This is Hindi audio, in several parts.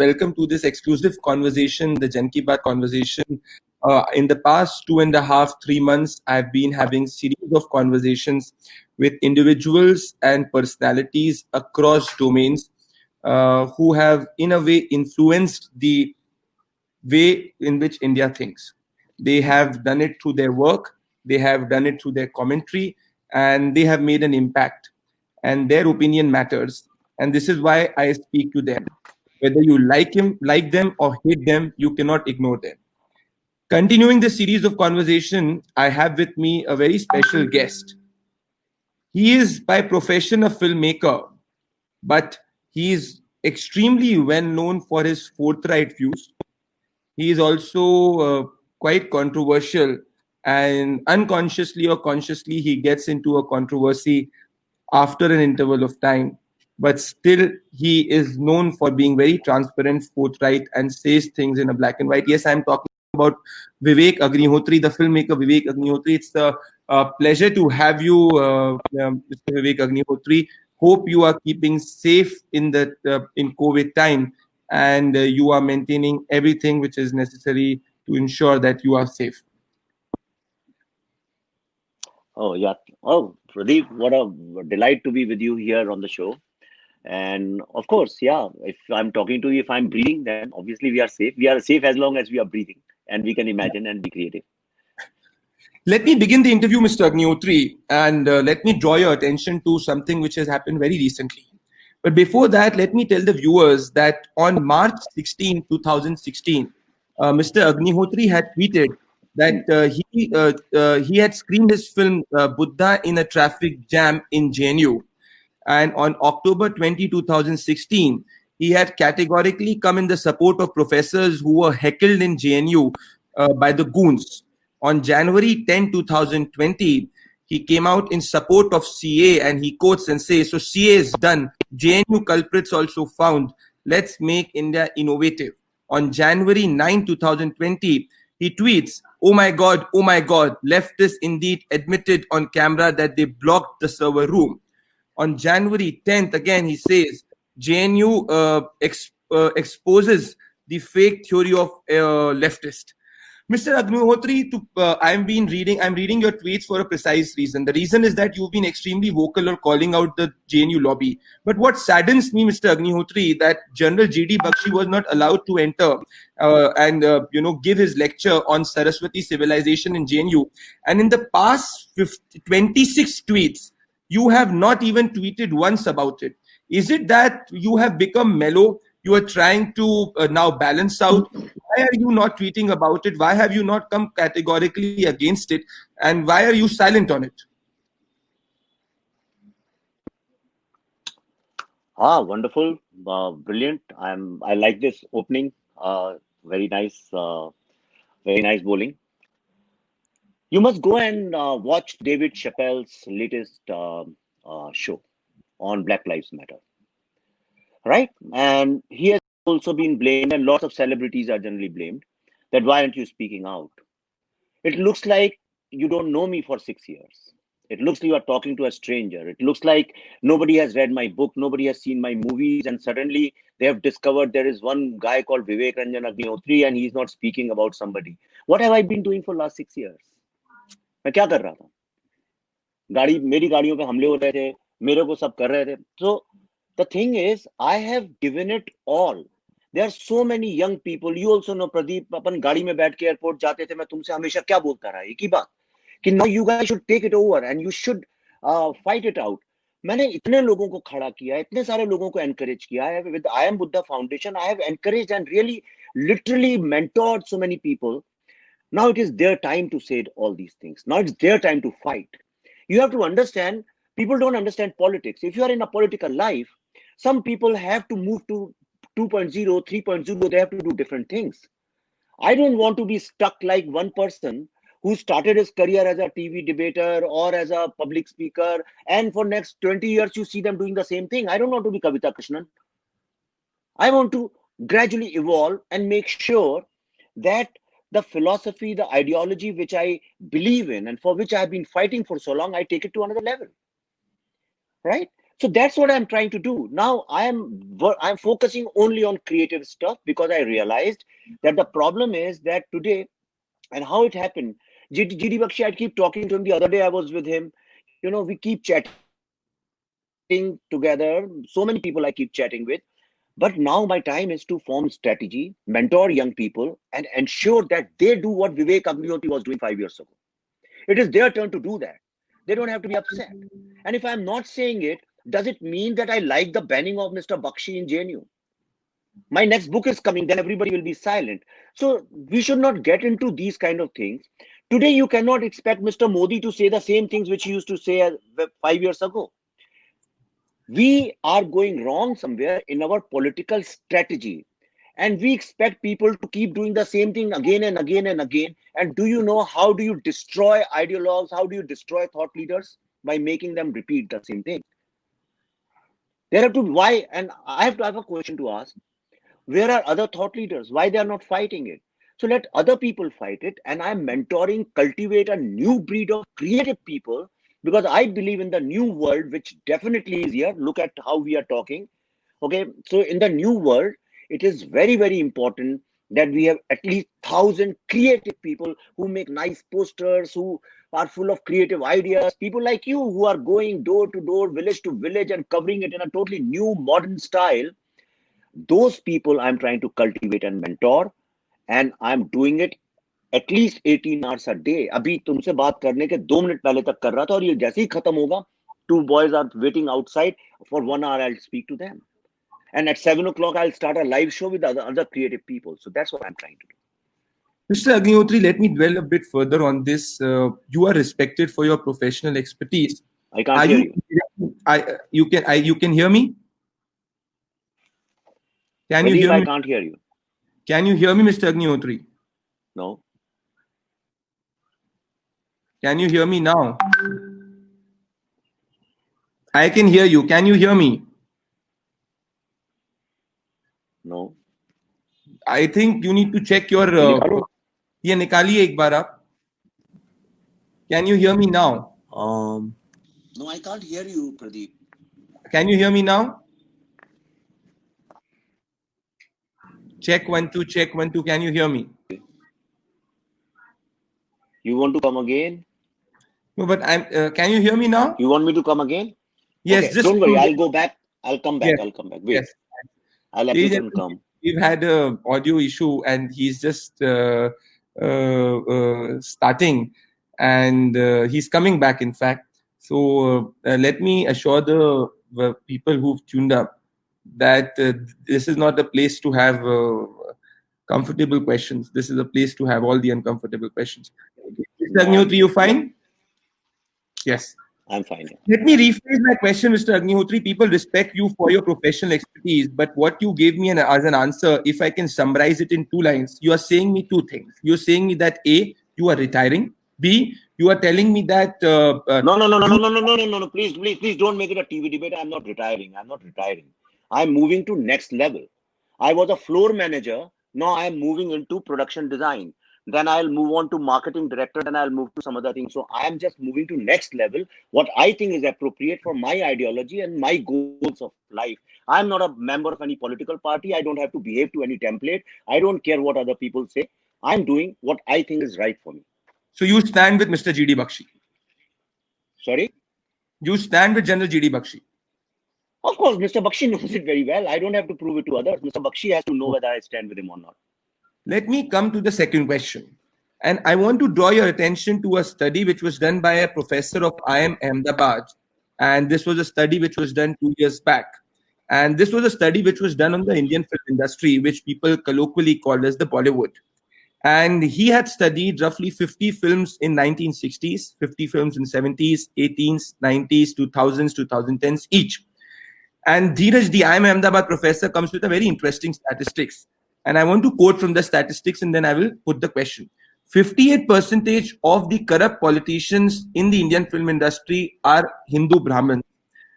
Welcome to this exclusive conversation, the Jan Ki Baat conversation. In the past 2.5, 3 months, I've been having series of conversations with individuals and personalities across domains who have, in a way, influenced the way in which India thinks. They have done it through their work, they have done it through their commentary, and they have made an impact. And their opinion matters. And this is why I speak to them. Whether you like them, or hate them, you cannot ignore them. Continuing the series of conversation, I have with me a very special guest. He is by profession a filmmaker, but he is extremely well known for his forthright views. He is also quite controversial, and unconsciously or consciously, he gets into a controversy after an interval of time. But still, he is known for being very transparent, forthright, and says things in a black and white. Yes, I'm talking about Vivek Agnihotri, the filmmaker Vivek Agnihotri. It's a pleasure to have you, Mr. Vivek Agnihotri. Hope you are keeping safe in COVID time, and you are maintaining everything which is necessary to ensure that you are safe. Oh, yeah. Oh, Pradeep, what a delight to be with you here on the show. And of course, yeah, if I'm talking to you, if I'm breathing, then obviously we are safe. We are safe as long as we are breathing and we can imagine and be creative. Let me begin the interview, Mr. Agnihotri, and let me draw your attention to something which has happened very recently. But before that, let me tell the viewers that on March 16, 2016, Mr. Agnihotri had tweeted that he had screened his film Buddha in a traffic jam in JNU. And on October 20, 2016, he had categorically come in the support of professors who were heckled in JNU by the goons. On January 10, 2020, he came out in support of CA, and he quotes and says, "So CA is done. JNU culprits also found. Let's make India innovative." On January 9, 2020, he tweets, oh my God, leftists indeed admitted on camera that they blocked the server room." On January 10th, again, he says, JNU exposes the fake theory of leftist. Mr. Agnihotri, I'm reading your tweets for a precise reason. The reason is that you've been extremely vocal on calling out the JNU lobby. But what saddens me, Mr. Agnihotri, that General G.D. Bakshi was not allowed to enter and give his lecture on Saraswati civilization in JNU. And in the past 26 tweets, you have not even tweeted once about it. Is it that you have become mellow? You are trying to now balance out. Why are you not tweeting about it? Why have you not come categorically against it? And why are you silent on it? Wonderful, brilliant. I like this opening. Very nice, very nice bowling. You must go and watch David Chappelle's latest show on Black Lives Matter, right? And he has also been blamed, and lots of celebrities are generally blamed, that why aren't you speaking out? It looks like you don't know me for 6 years. It looks like you are talking to a stranger. It looks like nobody has read my book, nobody has seen my movies, and suddenly they have discovered there is one guy called Vivek Ranjan Agnihotri and he's not speaking about somebody. What have I been doing for last 6 years? मैं क्या कर रहा था? मेरी गाड़ियों पे हमले हो रहे थे, मेरे को सब कर रहे थे. So the thing is, I have given it all. There are so many young people. You also know, Pradeep, अपन गाड़ी में बैठ के एयरपोर्ट जाते थे, मैं तुमसे हमेशा क्या बोलता रहा, एक ही बात कि now you guys should take it over and you should fight it out. मैंने इतने लोगों को खड़ा किया, इतने सारे लोगों को encourage किया. With I Am Buddha Foundation, I have encouraged and really, literally mentored so many people. Now it is their time to say all these things. Now it's their time to fight. You have to understand, people don't understand politics. If you are in a political life, some people have to move to 2.0, 3.0, they have to do different things. I don't want to be stuck like one person who started his career as a TV debater or as a public speaker, and for next 20 years you see them doing the same thing. I don't want to be Kavita Krishnan. I want to gradually evolve and make sure that the philosophy, the ideology which I believe in and for which I have been fighting for so long, I take it to another level. Right? So that's what I'm trying to do. Now I'm focusing only on creative stuff because I realized that the problem is that today and how it happened. GD Bakshi, I keep talking to him. The other day I was with him. We keep chatting together. So many people I keep chatting with. But now my time is to form strategy, mentor young people, and ensure that they do what Vivek Agnihotri was doing 5 years ago. It is their turn to do that. They don't have to be upset. And if I'm not saying it, does it mean that I like the banning of Mr. Bakshi in JNU? My next book is coming, then everybody will be silent. So we should not get into these kind of things. Today, you cannot expect Mr. Modi to say the same things which he used to say 5 years ago. We are going wrong somewhere in our political strategy. And we expect people to keep doing the same thing again and again and again. And do you know how do you destroy ideologues? How do you destroy thought leaders? By making them repeat the same thing. There have to be why, and I have to have a question to ask. Where are other thought leaders? Why they are not fighting it? So let other people fight it. And I'm mentoring, cultivate a new breed of creative people because I believe in the new world, which definitely is here. Look at how we are talking. Okay. So in the new world, it is very, very important that we have at least 1,000 creative people who make nice posters, who are full of creative ideas. People like you who are going door to door, village to village and covering it in a totally new modern style. Those people I'm trying to cultivate and mentor, and I'm doing it at least 18 hours a day. अभी तुमसे बात करने के 2 मिनट पहले तक कर रहा था और ये जैसे ही खत्म होगा, 2 boys are waiting outside for 1 hour. I'll speak to them, and at 7 o'clock I'll start a live show with other creative people. So that's what I'm trying to do. Mr. Agnihotri, let me dwell a bit further on this. You are respected for your professional expertise. I can't hear you. You can hear me? Can you Pradeep, hear I me? can't hear you. Can you hear me, Mr. Agnihotri? No. Can you hear me now? I can hear you. Can you hear me? No. I think you need to check your. ये निकालिए एक बार आप. Can you hear me now? No, I can't hear you, Pradeep. Can you hear me now? Check 1 2. Check 1 2. Can you hear me? You want to come again? No, but I'm. Can you hear me now? You want me to come again? Yes. Okay, Just don't worry. I'll go back. I'll come back. Yes. I'll come back. Wait. Yes. I'll let him come. We've had an audio issue, and he's just starting, and he's coming back. In fact, so let me assure the people who've tuned up that this is not a place to have comfortable questions. This is a place to have all the uncomfortable questions. Mr. Agnihotri, you fine? Yes. I'm fine. Let me rephrase my question, Mr. Agnihotri. People respect you for your professional expertise, but what you gave me as an answer, if I can summarize it in 2 lines, you are saying me 2 things. You're saying me that A, you are retiring. B, you are telling me that No. Please don't make it a TV debate. I'm not retiring. I'm moving to next level. I was a floor manager. Now I'm moving into production design. Then I'll move on to marketing director. Then I'll move to some other things. So I am just moving to next level. What I think is appropriate for my ideology and my goals of life. I'm not a member of any political party. I don't have to behave to any template. I don't care what other people say. I'm doing what I think is right for me. So you stand with Mr. GD Bakshi? Sorry? You stand with General GD Bakshi? Of course, Mr. Bakshi knows it very well. I don't have to prove it to others. Mr. Bakshi has to know whether I stand with him or not. Let me come to the second question. And I want to draw your attention to a study which was done by a professor of IIM Ahmedabad. And this was a study which was done 2 years back. And this was a study which was done on the Indian film industry, which people colloquially call as the Bollywood. And he had studied roughly 50 films in 1960s, 50 films in 70s, 80s, 90s, 2000s, 2010s each. And Dheeraj, the IIM Ahmedabad professor, comes with a very interesting statistics. And I want to quote from the statistics and then I will put the question. 58% of the corrupt politicians in the Indian film industry are Hindu Brahmins.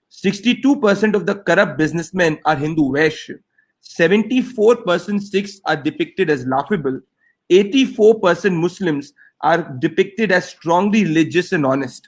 62% of the corrupt businessmen are Hindu Vaishya. 74% Sikhs are depicted as laughable. 84% Muslims are depicted as strongly religious and honest.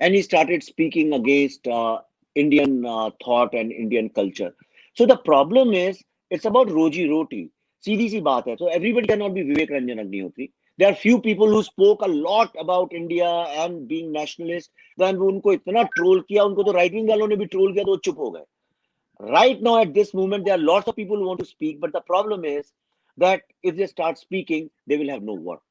and he started speaking against Indian thought and Indian culture. So the problem is, it's about roji roti. सीधी सी बात है. So everybody cannot be Vivek Ranjan Agnihotri. There are few people who spoke a lot about India and being nationalist. Then उनको इतना troll किया, उनको तो right wing वालों ने भी troll किया, तो वो चुप हो गए. Right now, at this moment, there are lots of people who want to speak, but the problem is that if they start speaking, they will have no work.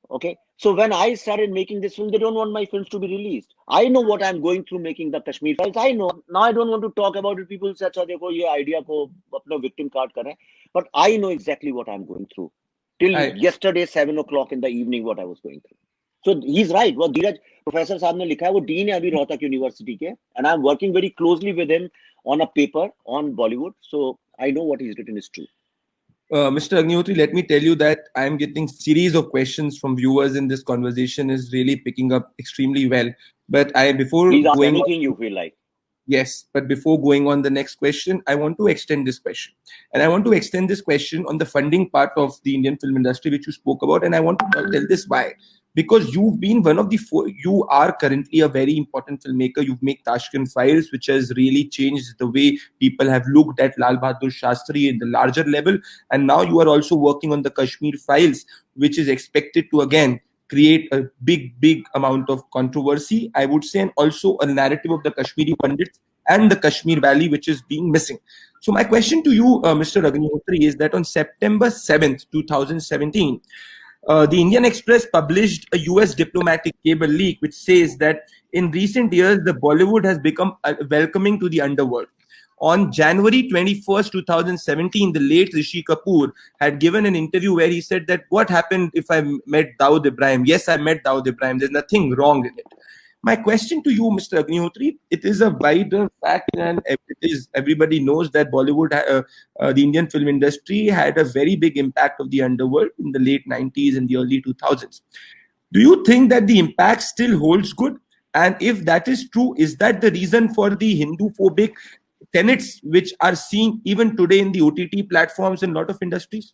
Okay, so when I started making this film, they don't want my films to be released. I know what I'm going through making the Kashmir Files. I know. Now I don't want to talk about it. People say, "अच्छा देखो ये idea को अपना victim card कर रहे हैं," but I know exactly what I'm going through. Till I yesterday 7 o'clock in the evening, what I was going through. So he's right. What Dheeraj Professor साहब ने लिखा है, वो dean है अभी रोहतक यूनिवर्सिटी के, and I'm working very closely with him on a paper on Bollywood. So I know what he's written is true. Mr. Agnihotri, let me tell you that I am getting series of questions from viewers, and this conversation is really picking up extremely well. But before Please ask going anything you feel like. Yes, but before going on the next question, I want to extend this question. And I want to extend this question on the funding part of the Indian film industry, which you spoke about. And I want to tell this why. Because you've been one of the four, you are currently a very important filmmaker. You've made Tashkent Files, which has really changed the way people have looked at Lal Bahadur Shastri in the larger level. And now you are also working on the Kashmir Files, which is expected to again create a big amount of controversy, I would say, and also a narrative of the Kashmiri Pandits and the Kashmir Valley, which is being missing. So my question to you, Mr. Agnihotri, is that on September 7th, 2017, the Indian Express published a US diplomatic cable leak which says that in recent years, the Bollywood has become welcoming to the underworld. On January 21st, 2017, the late Rishi Kapoor had given an interview where he said that what happened if I met Dawood Ibrahim? Yes, I met Dawood Ibrahim. There's nothing wrong in it. My question to you, Mr. Agnihotri, it is a wider fact, and it is everybody knows that Bollywood, the Indian film industry, had a very big impact of the underworld in the late 90s and the early 2000s. Do you think that the impact still holds good? And if that is true, is that the reason for the Hindu phobic tenets which are seen even today in the OTT platforms in a lot of industries?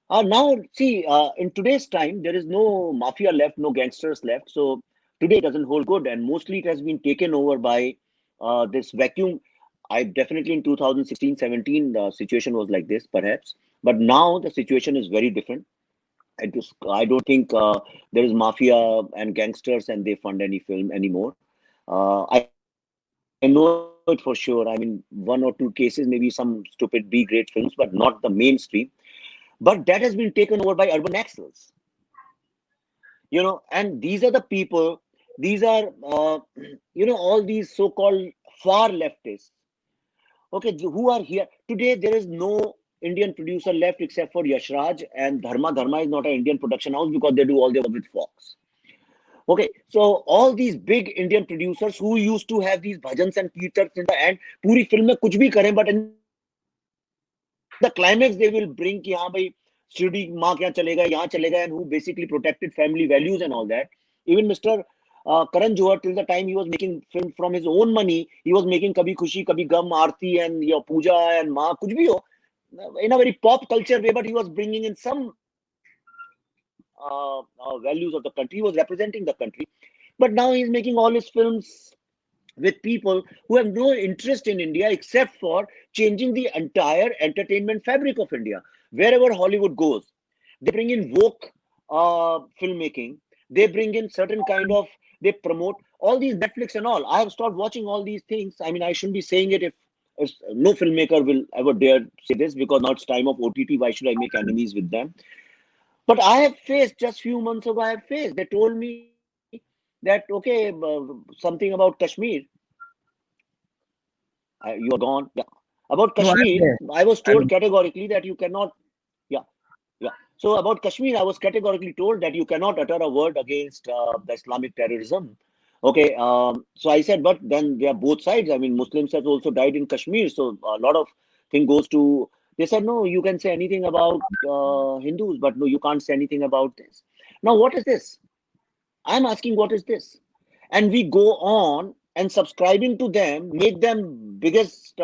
Now, see, in today's time, there is no mafia left, no gangsters left. So today it doesn't hold good, and mostly it has been taken over by this vacuum. I definitely in 2016-17 the situation was like this, perhaps, but now the situation is very different. I don't think there is mafia and gangsters and they fund any film anymore. I know it for sure. I mean, one or two cases, maybe some stupid B grade films, but not the mainstream. But that has been taken over by urban naxals, and these are the people, these are, all these so-called far leftists, okay, who are here. Today, there is no Indian producer left except for Yashraj, and Dharma. Dharma is not an Indian production house because they do all their work with Fox. Okay, so all these big Indian producers who used to have these bhajans and kirtans in the end, पूरी film में कुछ भी करें, but in the climax they will bring कि हाँ भाई शिरडी माँ क्या चलेगा यहाँ चलेगा, and who basically protected family values and all that. Even Mr. Karan Johar, till the time he was making film from his own money, he was making Kabhi Khushi Kabhi Gum, Aarti and your Puja and Ma, कुछ भी हो, in a very pop culture way, but he was bringing in some values of the country. He was representing the country. But now he's making all his films with people who have no interest in India except for changing the entire entertainment fabric of India. Wherever Hollywood goes, they bring in woke filmmaking. They bring in certain kind of, they promote all these Netflix and all. I have stopped watching all these things. I mean, I shouldn't be saying it if no filmmaker will ever dare say this, because now it's time of OTT. Why should I make enemies with them? But I have faced, just few months ago, I have faced, they told me that, okay, something about Kashmir. You are gone. Yeah. About No, I'm Kashmir, there. I was I'm told categorically that you cannot. Yeah, yeah. So about Kashmir, I was categorically told that you cannot utter a word against the Islamic terrorism. Okay, so I said, but then there are both sides. I mean, Muslims have also died in Kashmir, so a lot of thing goes to. They said, no, you can say anything about Hindus, but no, you can't say anything about this. Now, what is this? I'm asking, what is this? And we go on and subscribing to them, make them biggest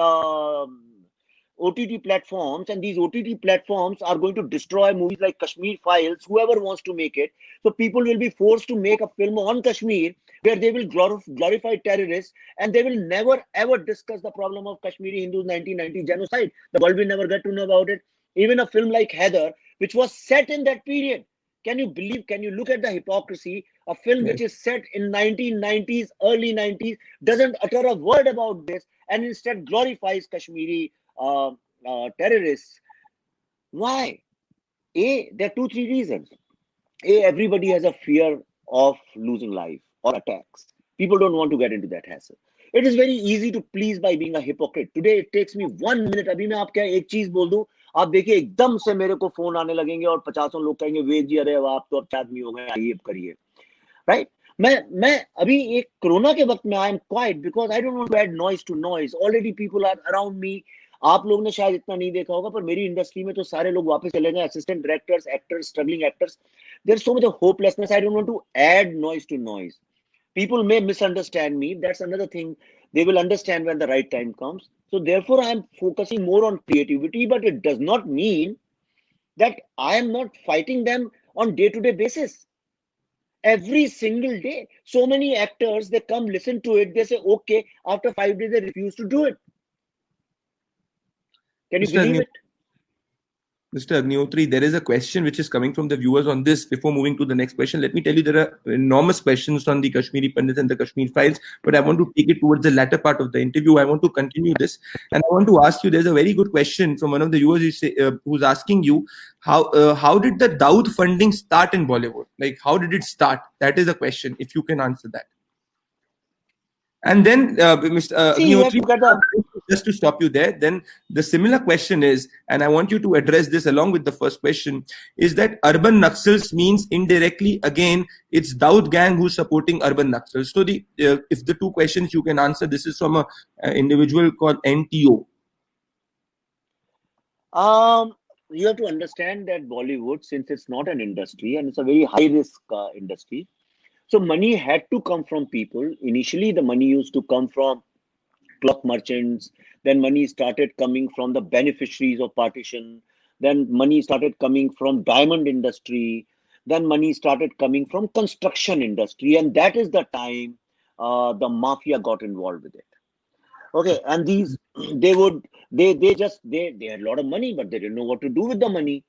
OTT platforms, and these OTT platforms are going to destroy movies like Kashmir Files, whoever wants to make it. So people will be forced to make a film on Kashmir where they will glorify terrorists, and they will never ever discuss the problem of Kashmiri Hindus 1990 genocide. The world will never get to know about it. Even a film like Heather, which was set in that period. Can you believe, can you look at the hypocrisy? A film which is set in 1990s, early 90s, doesn't utter a word about this and instead glorifies Kashmiri terrorists. Why? There are 2-3 reasons. Everybody has a fear of losing life or attacks. People don't want to get into that hassle. It is very easy to please by being a hypocrite. Today it takes me 1 minute. अभी मैं आपको एक चीज बोल दूं, आप देखिए एकदम से मेरे को फोन आने लगेंगे और 50 लोग कहेंगे वेद जी अरे आप तो अब आदमी हो गए, आइए अब करिए, राइट? मैं अभी एक कोरोना के वक्त में I am quiet because I don't want to add noise to noise. Already people are around me. आप लोग ने शायद इतना नहीं देखा होगा, पर मेरी इंडस्ट्री में तो सारे लोग वापस चले गए, assistant directors, actors, struggling actors. There is so much of hopelessness. I don't want to add noise to noise. People may misunderstand me. That's another thing. They will understand when the right time comes. So therefore, I am focusing more on creativity, but it does not mean that I am not fighting them on day-to-day basis. Every single day. So many actors, they come, listen to it. They say, okay, after 5 days, they refuse to do it. Can you believe it? Mr. Agnihotri, there is a question which is coming from the viewers on this. Before moving to the next question, let me tell you there are enormous questions on the Kashmiri Pandits and the Kashmir Files, but I want to take it towards the latter part of the interview. I want to continue this, and I want to ask you, there's a very good question from one of the viewers who's asking you, how did the Dawood funding start in Bollywood? Like, how did it start? That is a question, if you can answer that. And then, Mr. Agnihotri, just to stop you there, then the similar question is, and I want you to address this along with the first question, is that urban Naxals means indirectly, again, it's Dawood gang who's supporting urban Naxals. So if the two questions you can answer, this is from an individual called NTO. You have to understand that Bollywood, since it's not an industry and it's a very high risk industry, so money had to come from people. Initially, the money used to come from cloth merchants. Then money started coming from the beneficiaries of partition. Then money started coming from diamond industry. Then money started coming from construction industry. And that is the time the mafia got involved with it. Okay, and these, they had a lot of money, but they didn't know what to do with the money.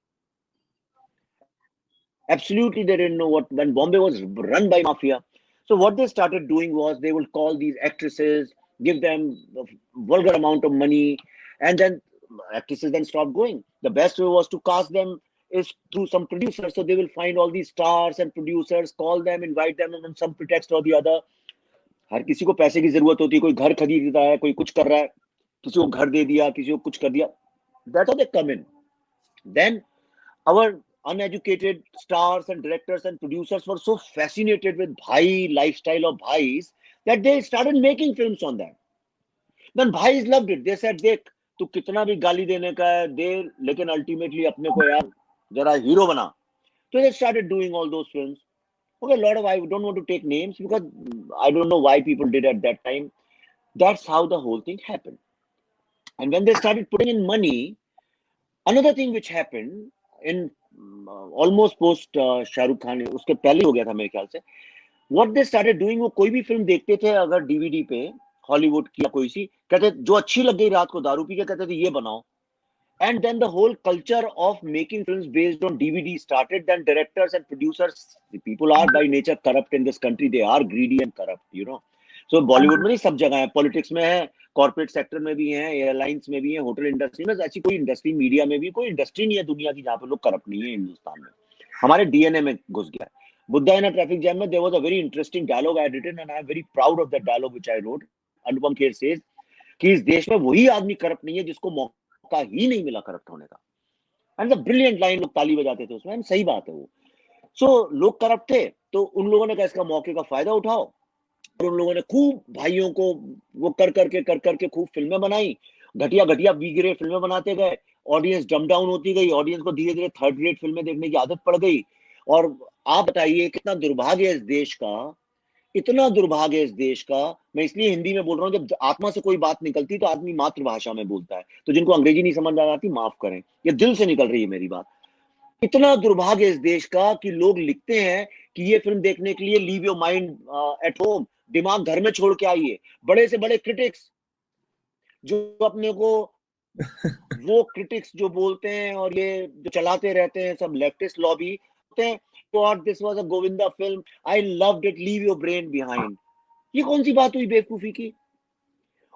Absolutely, they didn't know what, when Bombay was run by mafia. So what they started doing was they would call these actresses, give them a vulgar amount of money, and then actresses then stopped going. The best way was to cast them is through some producers. So they will find all these stars and producers, call them, invite them on some pretext or the other. हर किसी को पैसे की जरूरत होती है, कोई घर खरीदता है, कोई कुछ कर रहा है, किसी को घर दे दिया, किसी को कुछ कर दिया. That's how they come in. Then our uneducated stars and directors and producers were so fascinated with Bhai lifestyle of Bhais that they started making films on that. Then Bhais loved it. They said, देख तू कितना भी गाली देने का है दे, लेकिन ultimately अपने को यार जरा हीरो बना. So they started doing all those films. Okay, a lot of, I don't want to take names because I don't know why people did at that time. That's how the whole thing happened. And when they started putting in money, another thing which happened in almost post Shah Rukh Khan, उसके पहले हो गया था मेरे ख्याल से. What they started doing, वो कोई भी फिल्म देखते थे अगर डीवीडी पे हॉलीवुड की या कोई सी, कहते जो अच्छी लग गई रात को दारू पी के, कहते थे ये बनाओ. And then the whole culture of making films based on DVD started. Then directors and producers, the people are by nature corrupt in this country. They are greedy and corrupt, you know. So Bollywood में नहीं, सब जगह है, पॉलिटिक्स में है, कॉर्पोरेट सेक्टर में भी है, एयरलाइंस में भी है, होटल इंडस्ट्री में, ऐसी कोई इंडस्ट्री, मीडिया में भी कोई इंडस्ट्री नहीं है दुनिया की जहाँ पे लोग करप्ट नहीं है. हिंदुस्तान में हमारे डीएनए में घुस गया है. बुद्धा इन अ ट्रैफिक जैम में there was a very interesting dialogue I had written and I am very proud of that dialogue which I wrote. Anupam Kher says कि इस देश में वही आदमी करप्ट नहीं है जिसको मौका ही नहीं मिला करप्ट होने का. एंड द ब्रिलियंट लाइन, लोग ताली बजाते थे उसमें, सही बात है वो. सो लोग करप्ट थे तो उन लोगों ने कहा इसका मौके का फायदा उठाओ, और उन लोगों ने खूब भाइयों को वो कर करके खूब फिल्में बनाई, घटिया घटिया बीगरे फिल्में बनाते गए. ऑडियंस डम डाउन होती गई, ऑडियंस को धीरे धीरे थर्ड रेट फिल्में देखने की आदत पड़ गई. और आप बताइए कितना दुर्भाग्य है इस देश का इतना दुर्भाग्य है इस देश का। मैं इसलिए हिंदी में बोल रहा हूँ, जब आत्मा से कोई बात निकलती तो आदमी मातृभाषा में बोलता है। तो जिनको अंग्रेजी नहीं समझ आ जाती माफ करें, ये दिल से निकल रही है मेरी बात। इतना दुर्भाग्य इस देश का कि लोग लिखते हैं कि ये फिल्म देखने के लिए leave your mind at home, दिमाग घर में छोड़ के आइए। बड़े से बड़े क्रिटिक्स जो अपने को वो क्रिटिक्स जो बोलते हैं और ये जो चलाते रहते हैं सब लेफ्टिस्ट लॉबी होते हैं, God this was a Govinda film, I loved it, leave your brain behind. ये कौन सी बात हुई बेवकूफी की?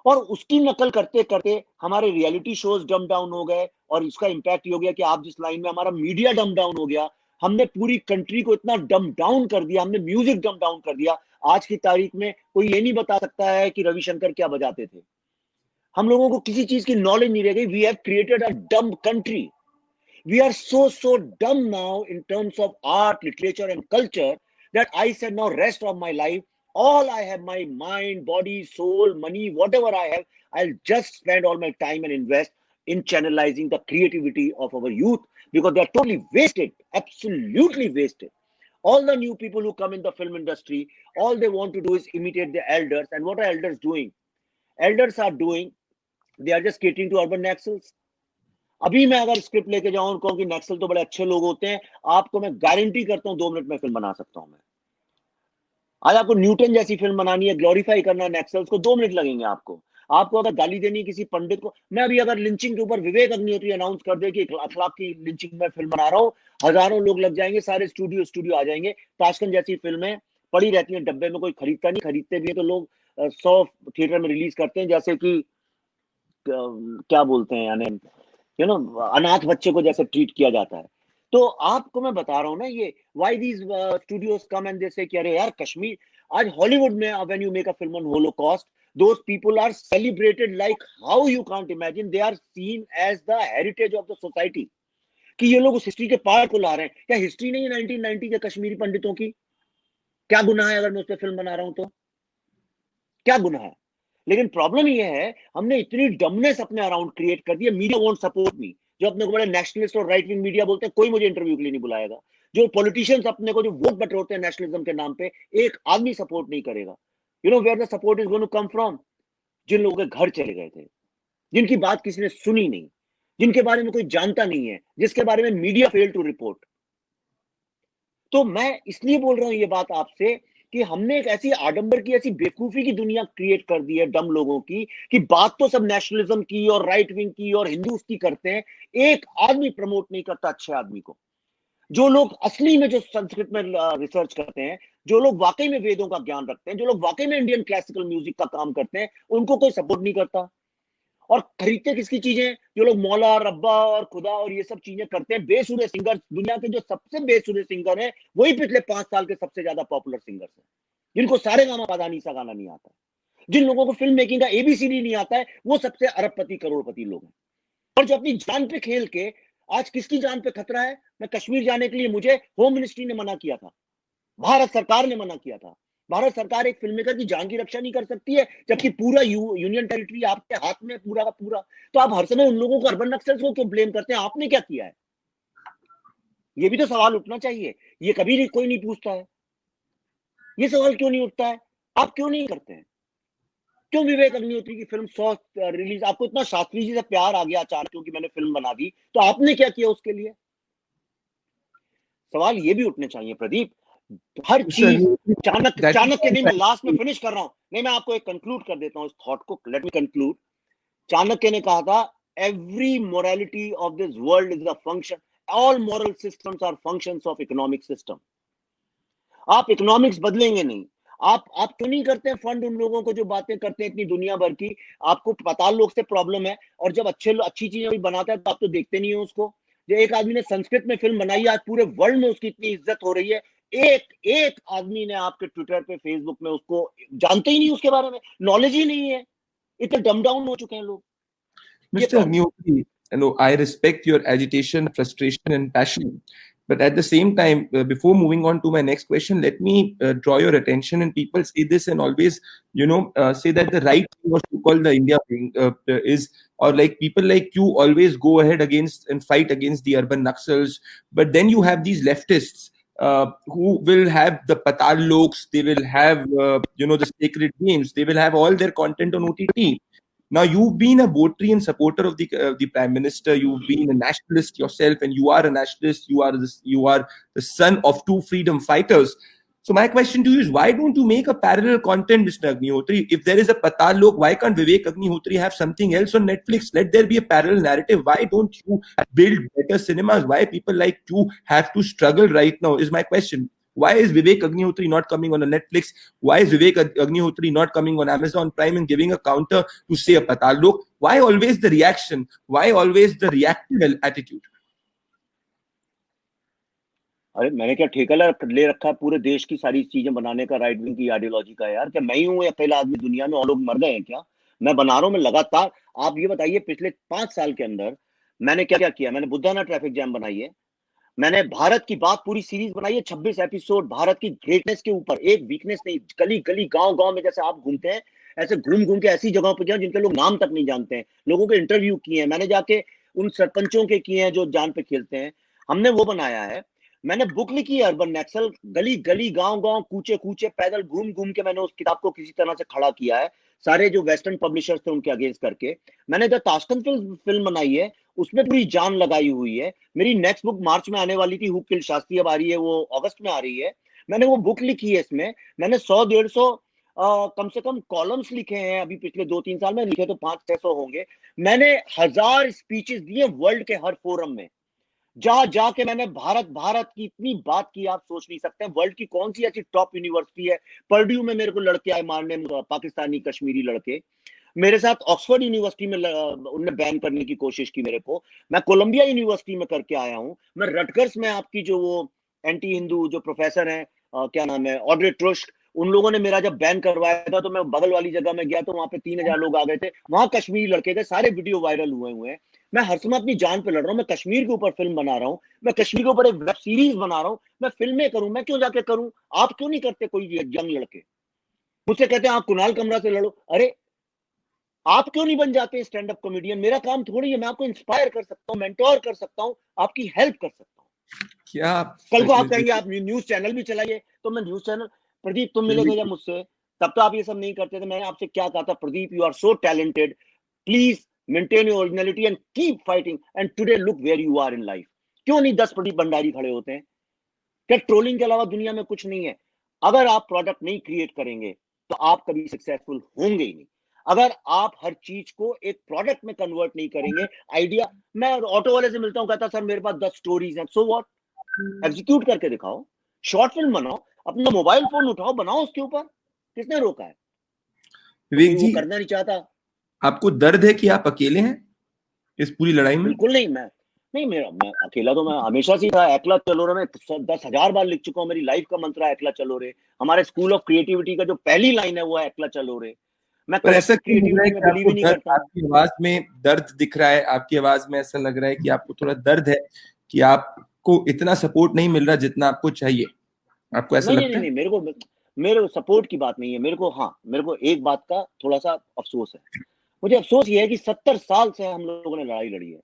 और उसकी नकल करते करते हमारे रियलिटी शोज डम डाउन हो गए, और इसका इम्पैक्ट ये हो गया कि आप जिस लाइन में, हमारा मीडिया डम डाउन हो गया। हमने पूरी कंट्री को इतना डम डाउन कर दिया, हमने म्यूजिक डम डाउन कर दिया। आज की तारीख में कोई ये नहीं बता सकता है कि रविशंकर क्या बजाते थे। हम लोगों को किसी चीज की नॉलेज नहीं रह गई। वी हैव क्रिएटेड अ डम country. We are so dumb now in terms of art, literature, and culture that I said, now rest of my life, all I have, my mind, body, soul, money, whatever I have, I'll just spend all my time and invest in channelizing the creativity of our youth, because they are totally wasted, absolutely wasted. All the new people who come in the film industry, all they want to do is imitate the elders. And what are elders doing? Elders are doing, they are just catering to urban naxals. अभी मैं अगर स्क्रिप्ट लेके जाऊं और कहूं कि नक्सल तो बड़े अच्छे लोग होते हैं, आपको मैं गारंटी करता हूं 2 मिनट में फिल्म बना सकता हूं मैं। आज आपको न्यूटन जैसी फिल्म बनानी है, ग्लोरीफाई करना है नक्सल्स को, 2 मिनट लगेंगे आपको। आपको अगर गाली देनी किसी पंडित को, मैं अभी अगर लिंचिंग के ऊपर विवेक अग्निहोत्री अनाउंस कर दे कि अखलाक की लिंचिंग में फिल्म बना रहा हूँ, हजारों लोग लग जाएंगे, सारे स्टूडियो आ जाएंगे। ताशकंद जैसी फिल्में पड़ी रहती हैं डब्बे में, कोई खरीदता नहीं, खरीदते भी है तो लोग 100 थिएटर में रिलीज करते हैं, जैसे कि क्या बोलते हैं यानी अनाथ बच्चे को जैसे ट्रीट किया जाता है। तो आपको मैं बता रहा हूँ ना, ये why these studios come and they say कि अरे यार कश्मीर, आज हॉलीवुड में when you make a film on holocaust, those people are celebrated like how you can't imagine. They are seen as the heritage of the society, कि ये लोग उस हिस्ट्री के पार्ट को ला रहे हैं। क्या हिस्ट्री नहीं है 1990 के कश्मीरी पंडितों की? क्या गुनाह है अगर मैं उस पर फिल्म बना रहा हूं तो? क्या गुनाह है? लेकिन प्रॉब्लम ये है, हमने इतनी डमनेस अपने अराउंड क्रिएट कर दी है। Media won't support me. जो अपने को बड़े नेशनलिस्ट और राइट विंग मीडिया बोलते हैं, कोई मुझे इंटरव्यू के लिए नहीं बुलाएगा। जो पॉलिटिशियंस अपने को जो वोट बटोरते हैं नेशनलिज्म के नाम पे, एक आदमी सपोर्ट नहीं करेगा। You know where the support is going to come from? जिन लोगों के घर चले गए थे, जिनकी बात किसी ने सुनी नहीं, जिनके बारे में कोई जानता नहीं है, जिसके बारे में मीडिया फेल टू रिपोर्ट। तो मैं इसलिए बोल रहा हूं ये बात आपसे कि हमने एक ऐसी आडंबर की, ऐसी बेवकूफी की दुनिया क्रिएट कर दी है डम लोगों की, कि बात तो सब नेशनलिज्म की और राइट विंग की और हिंदूज की करते हैं, एक आदमी प्रमोट नहीं करता अच्छे आदमी को। जो लोग असली में जो संस्कृत में रिसर्च करते हैं, जो लोग वाकई में वेदों का ज्ञान रखते हैं, जो लोग वाकई में इंडियन क्लासिकल म्यूजिक का काम करते हैं, उनको कोई सपोर्ट नहीं करता। और खरीदते किसकी चीजें? जो लोग मौला, रब्बा और खुदा और ये सब चीजें करते हैं, बेसुरे सिंगर। दुनिया के जो सबसे बेसुरे सिंगर हैं, वही पिछले 5 साल के सबसे ज्यादा पॉपुलर सिंगर्स हैं, जिनको सारे गामा पादानी सा गाना नहीं आता। जिन लोगों को फिल्म मेकिंग का एबीसीडी नहीं आता है, वो सबसे अरबपति करोड़पति लोग हैं। और जो अपनी जान पे खेल के, आज किसकी जान पे खतरा है? मैं कश्मीर जाने के लिए, मुझे होम मिनिस्ट्री ने मना किया था, भारत सरकार ने मना किया था। भारत सरकार एक फिल्म मेकर की जान की रक्षा नहीं कर सकती है, जबकि पूरा यूनियन टेरिटरी आपके हाथ में पूरा का पूरा। तो आप हर समय उन लोगों को, अर्बन नक्सल्स को क्यों ब्लेम करते हैं? आपने क्या किया है? ये भी तो सवाल उठना चाहिए। ये कभी कोई नहीं पूछता है। ये सवाल क्यों नहीं उठता है? आप क्यों नहीं करते हैं? क्यों विवेक अग्निहोत्री की फिल्म 100 रिलीज, आपको इतना शास्त्री जी से प्यार आ गया अचानक क्योंकि मैंने फिल्म बना दी, तो आपने क्या किया उसके लिए? सवाल ये भी उठने चाहिए प्रदीप। हर चीज चाणक्य नहीं, मैं लास्ट में फिनिश कर रहा हूं। नहीं, मैं आपको एक कंक्लूड कर देता हूं इस थॉट को। Let me conclude. चाणक्य ने कहा था, every morality of this world is a function, all moral systems are functions of economic system. आप इकोनॉमिक्स बदलेंगे नहीं। आप क्यों नहीं करते हैं फंड उन लोगों को जो बातें करते हैं इतनी दुनिया भर की? आपको पताल लोग से प्रॉब्लम है, और जब अच्छी चीजें कोई बनाता है तो आप तो देखते नहीं हो उसको। जो एक आदमी ने संस्कृत में फिल्म बनाई, आज पूरे वर्ल्ड में उसकी इतनी इज्जत हो रही है, एक एक आदमी ने आपके ट्विटर पे, फेसबुक में उसको जानते ही नहीं, उसके बारे में नॉलेज ही नहीं है। इतने डम डाउन हो चुके हैं लोग। Mr. Agnihotri, I respect your agitation, frustration, and passion. But at the same time, before moving on to my next question, let me draw your attention. And people say this and always, say that the right thing, what you call the India thing, is, or like people like you always go ahead against and fight against the urban Naxals. But then you have these leftists who will have the Patal Loks, they will have the sacred games, they will have all their content on OTT. Now you've been a votary and supporter of the prime minister. You've been a nationalist yourself, and you are a nationalist. You are the son of two freedom fighters. So my question to you is, why don't you make a parallel content, Mr. Agnihotri? If there is a Patal Lok, why can't Vivek Agnihotri have something else on Netflix? Let there be a parallel narrative. Why don't you build better cinemas? Why people like you have to struggle right now is my question. Why is Vivek Agnihotri not coming on a Netflix? Why is Vivek Agnihotri not coming on Amazon Prime and giving a counter to say a Patal Lok? Why always the reaction? Why always the reactive attitude? अरे मैंने क्या ठेका ले रखा है पूरे देश की सारी चीजें बनाने का, राइट विंग की आइडियोलॉजी का? यार क्या मैं ही हूँ अकेला आदमी दुनिया में? और लोग मर गए हैं क्या? मैं बना रहा हूँ, मैं लगातार। आप ये बताइए पिछले 5 साल के अंदर मैंने क्या क्या किया? मैंने बुद्धाना ट्रैफिक जैम बनाई है, मैंने भारत की बात पूरी सीरीज बनाई है, 26 एपिसोड भारत की ग्रेटनेस के ऊपर, एक वीकनेस नहीं। गली गली गांव गांव में जैसे आप घूमते हैं, ऐसे घूम घूम के ऐसी जगहों पर गया जिनके लोग नाम तक नहीं जानते हैं, लोगों के इंटरव्यू किए हैं मैंने जाके, उन सरपंचों के किए हैं जो जान पे खेलते हैं, हमने वो बनाया है। मैंने बुक लिखी है अर्बन नक्सल, गली गली गांव गांव कूचे कूचे पैदल घूम घूम के मैंने उस किताब को किसी तरह से खड़ा किया है, सारे जो वेस्टर्न पब्लिशर्स थे उनके अगेंस्ट करके। मैंने द ताशकंद फिल्म बनाई है, उसमें पूरी जान लगाई हुई है। मेरी नेक्स्ट बुक मार्च में आने वाली थी, हु किल्ड शास्त्री, अब आ रही है वो अगस्त में आ रही है। मैंने वो बुक लिखी है, इसमें मैंने 100-150 कम से कम कॉलम्स लिखे हैं अभी पिछले 2-3 साल में, लिखे तो 500-600 होंगे। मैंने 1000 स्पीचेस दिए वर्ल्ड के हर फोरम में, जा जाके मैंने भारत की इतनी बात की आप सोच नहीं सकते। वर्ल्ड की कौन सी ऐसी टॉप यूनिवर्सिटी है? पर्ड्यू में मेरे को लड़के आए मारने, पाकिस्तानी कश्मीरी लड़के। मेरे साथ ऑक्सफोर्ड यूनिवर्सिटी में उन्होंने बैन करने की कोशिश की मेरे को। मैं कोलंबिया यूनिवर्सिटी में करके आया हूं। मैं रटगर्स में आपकी जो वो एंटी हिंदू जो प्रोफेसर हैं, क्या नाम है, ऑड्रे ट्रुस्ट, उन लोगों ने मेरा जब बैन करवाया था तो मैं बगल वाली जगह में गया तो वहां पे 3000 लोग आ गए थे, वहां कश्मीरी लड़के थे, सारे वीडियो वायरल हुए हैं। मैं हर समय अपनी जान पे लड़ रहा हूँ, मैं कश्मीर के ऊपर फिल्म बना रहा हूँ, मैं कश्मीर के ऊपर एक वेब सीरीज बना रहा हूँ, मैं फिल्में करूं, मैं क्यों जाके करूं? आप क्यों नहीं करते? कोई यंग लड़के मुझसे कहते हैं आप कुणाल कमरा से लड़ो। अरे आप क्यों नहीं बन जाते स्टैंड अप कॉमेडियन? मेरा काम थोड़ी है, मैं आपको इंस्पायर कर सकता हूँ, मेंटोर कर सकता हूँ, आपकी हेल्प कर सकता हूँ। क्या कल को आप कहेंगे आप न्यूज चैनल भी चलाइए, तो मैं न्यूज चैनल, प्रदीप तुम मिले थे जब मुझसे, तब तो आप ये सब नहीं करते थे। मैंने आपसे क्या कहा था? Pradeep you are so talented, please maintain your originality and keep fighting, and today look where you are in life. क्यों नहीं 10 प्रदीप भंडारी खड़े होते हैं? क्या ट्रोलिंग के अलावा दुनिया में कुछ नहीं है? अगर आप प्रोडक्ट नहीं क्रिएट करेंगे तो आप कभी सक्सेसफुल होंगे ही नहीं। अगर आप हर चीज को एक प्रोडक्ट में कन्वर्ट नहीं करेंगे, आइडिया, मैं ऑटो वाले से मिलता हूं, कहता सर मेरे पास 10 स्टोरीज हैं, सो व्हाट, एग्जीक्यूट करके दिखाओ, शॉर्ट फिल्म बनाओ, अपना मोबाइल फोन उठाओ, बनाओ उसके ऊपर, किसने रोका है? तो विवेक कोई वो जी, करना नहीं चाहता। आपको दर्द है कि आप अकेले हैं इस पूरी लड़ाई में? बिल्कुल नहीं, मैं अकेला तो मैं हमेशा से ही था। एकला चलो रे, मैं 10,000 बार लिख चुका हूँ, मेरी लाइफ का मंत्र है एकला चलो रे। हमारे स्कूल ऑफ क्रिएटिविटी का जो पहली लाइन है वो है एकला चलो रे। मैं पर ऐसा कलेक्टिव क्यों लग रहा है क्रिएटिविटी में कि बिलीव आपको ही नहीं दर्द, करता हूँ। आपकी आवाज में दर्द दिख रहा है? आपकी आवाज में ऐसा लग रहा है कि आपको थोड़ा दर्द है, कि आपको इतना सपोर्ट नहीं मिल रहा जितना आपको चाहिए। आपको ऐसा नहीं नहीं नहीं लगता है? नहीं, मेरे को सपोर्ट की बात नहीं है। मेरे को, हाँ, मेरे को एक बात का थोड़ा सा अफसोस है। मुझे अफसोस ये है कि 70 साल से हम लोगों ने लड़ाई लड़ी है,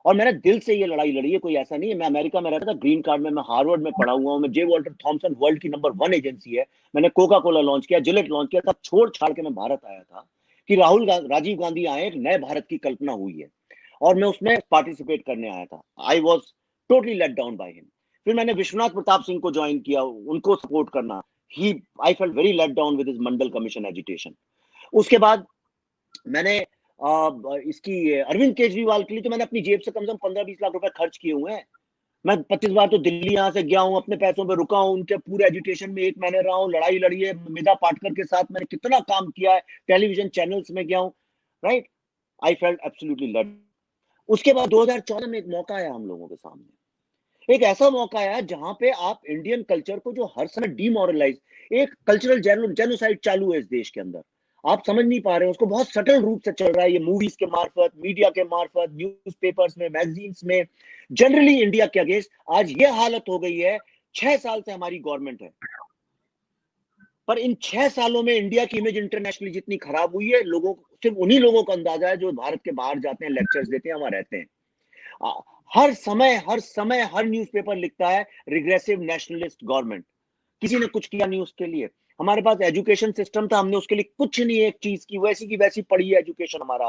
और मैंने दिल से ये लड़ाई लड़ी है। कोई ऐसा नहीं है, मैं अमेरिका में रहता था, ग्रीन कार्ड में, मैं हार्वर्ड में पढ़ा हुआ हूँ, मैं जे वॉल्टर थॉमसन वर्ल्ड की नंबर 1 एजेंसी है, मैंने कोका कोला लॉन्च किया, जिलेट लॉन्च किया, तब छोड़ छाड़ के मैं भारत आया था कि राजीव गांधी आए, एक नए भारत की कल्पना हुई है, और मैं उसमें पार्टिसिपेट करने आया था। I was totally let down by him. फिर मैंने विश्वनाथ प्रताप सिंह को ज्वाइन किया, उनको सपोर्ट करना, ही I felt very let down with his Mandal commission agitation. उसके बाद मैंने इसकी अरविंद केजरीवाल के लिए तो मैंने अपनी जेब से कम 15-20 लाख रुपए खर्च किए हुए हैं। मैं 25 बार तो दिल्ली यहां से गया हूं, अपने पैसों पे रुका हूं, उनके पूरे एजुटेशन में 1 महीने रहा हूं, लड़ाई लड़ी है मिधा पाटकर के साथ, मैंने कितना काम किया है, टेलीविजन चैनल्स में गया हूं, right. I felt absolutely love. उसके बाद 2014 में एक मौका आया हम लोगों के सामने, एक ऐसा मौका आया जहां पे आप इंडियन कल्चर को जो हर समय डीमोरलाइज, एक कल्चरल जेनोसाइड चालू है इस देश के अंदर, आप समझ नहीं पा रहे हैं उसको, बहुत सटल रूप से चल रहा है ये, मूवीज के मार्फत, मीडिया के मार्फत, न्यूज़पेपर्स में, मैगजीन्स में, जनरली इंडिया के अगेंस्ट। आज ये हालत हो गई है, 6 साल से हमारी गवर्नमेंट है, पर इन 6 सालों में इंडिया की इमेज इंटरनेशनली जितनी खराब हुई है, लोगों को, सिर्फ उन्हीं लोगों का अंदाजा है जो भारत के बाहर जाते हैं, लेक्चर्स देते हैं, वहां रहते हैं। हर समय हर न्यूज़पेपर लिखता है रिग्रेसिव नेशनलिस्ट गवर्नमेंट। किसी ने कुछ किया नहीं उसके लिए। हमारे पास एजुकेशन सिस्टम था, हमने उसके लिए कुछ नहीं एक चीज की वैसी पढ़ी है एजुकेशन हमारा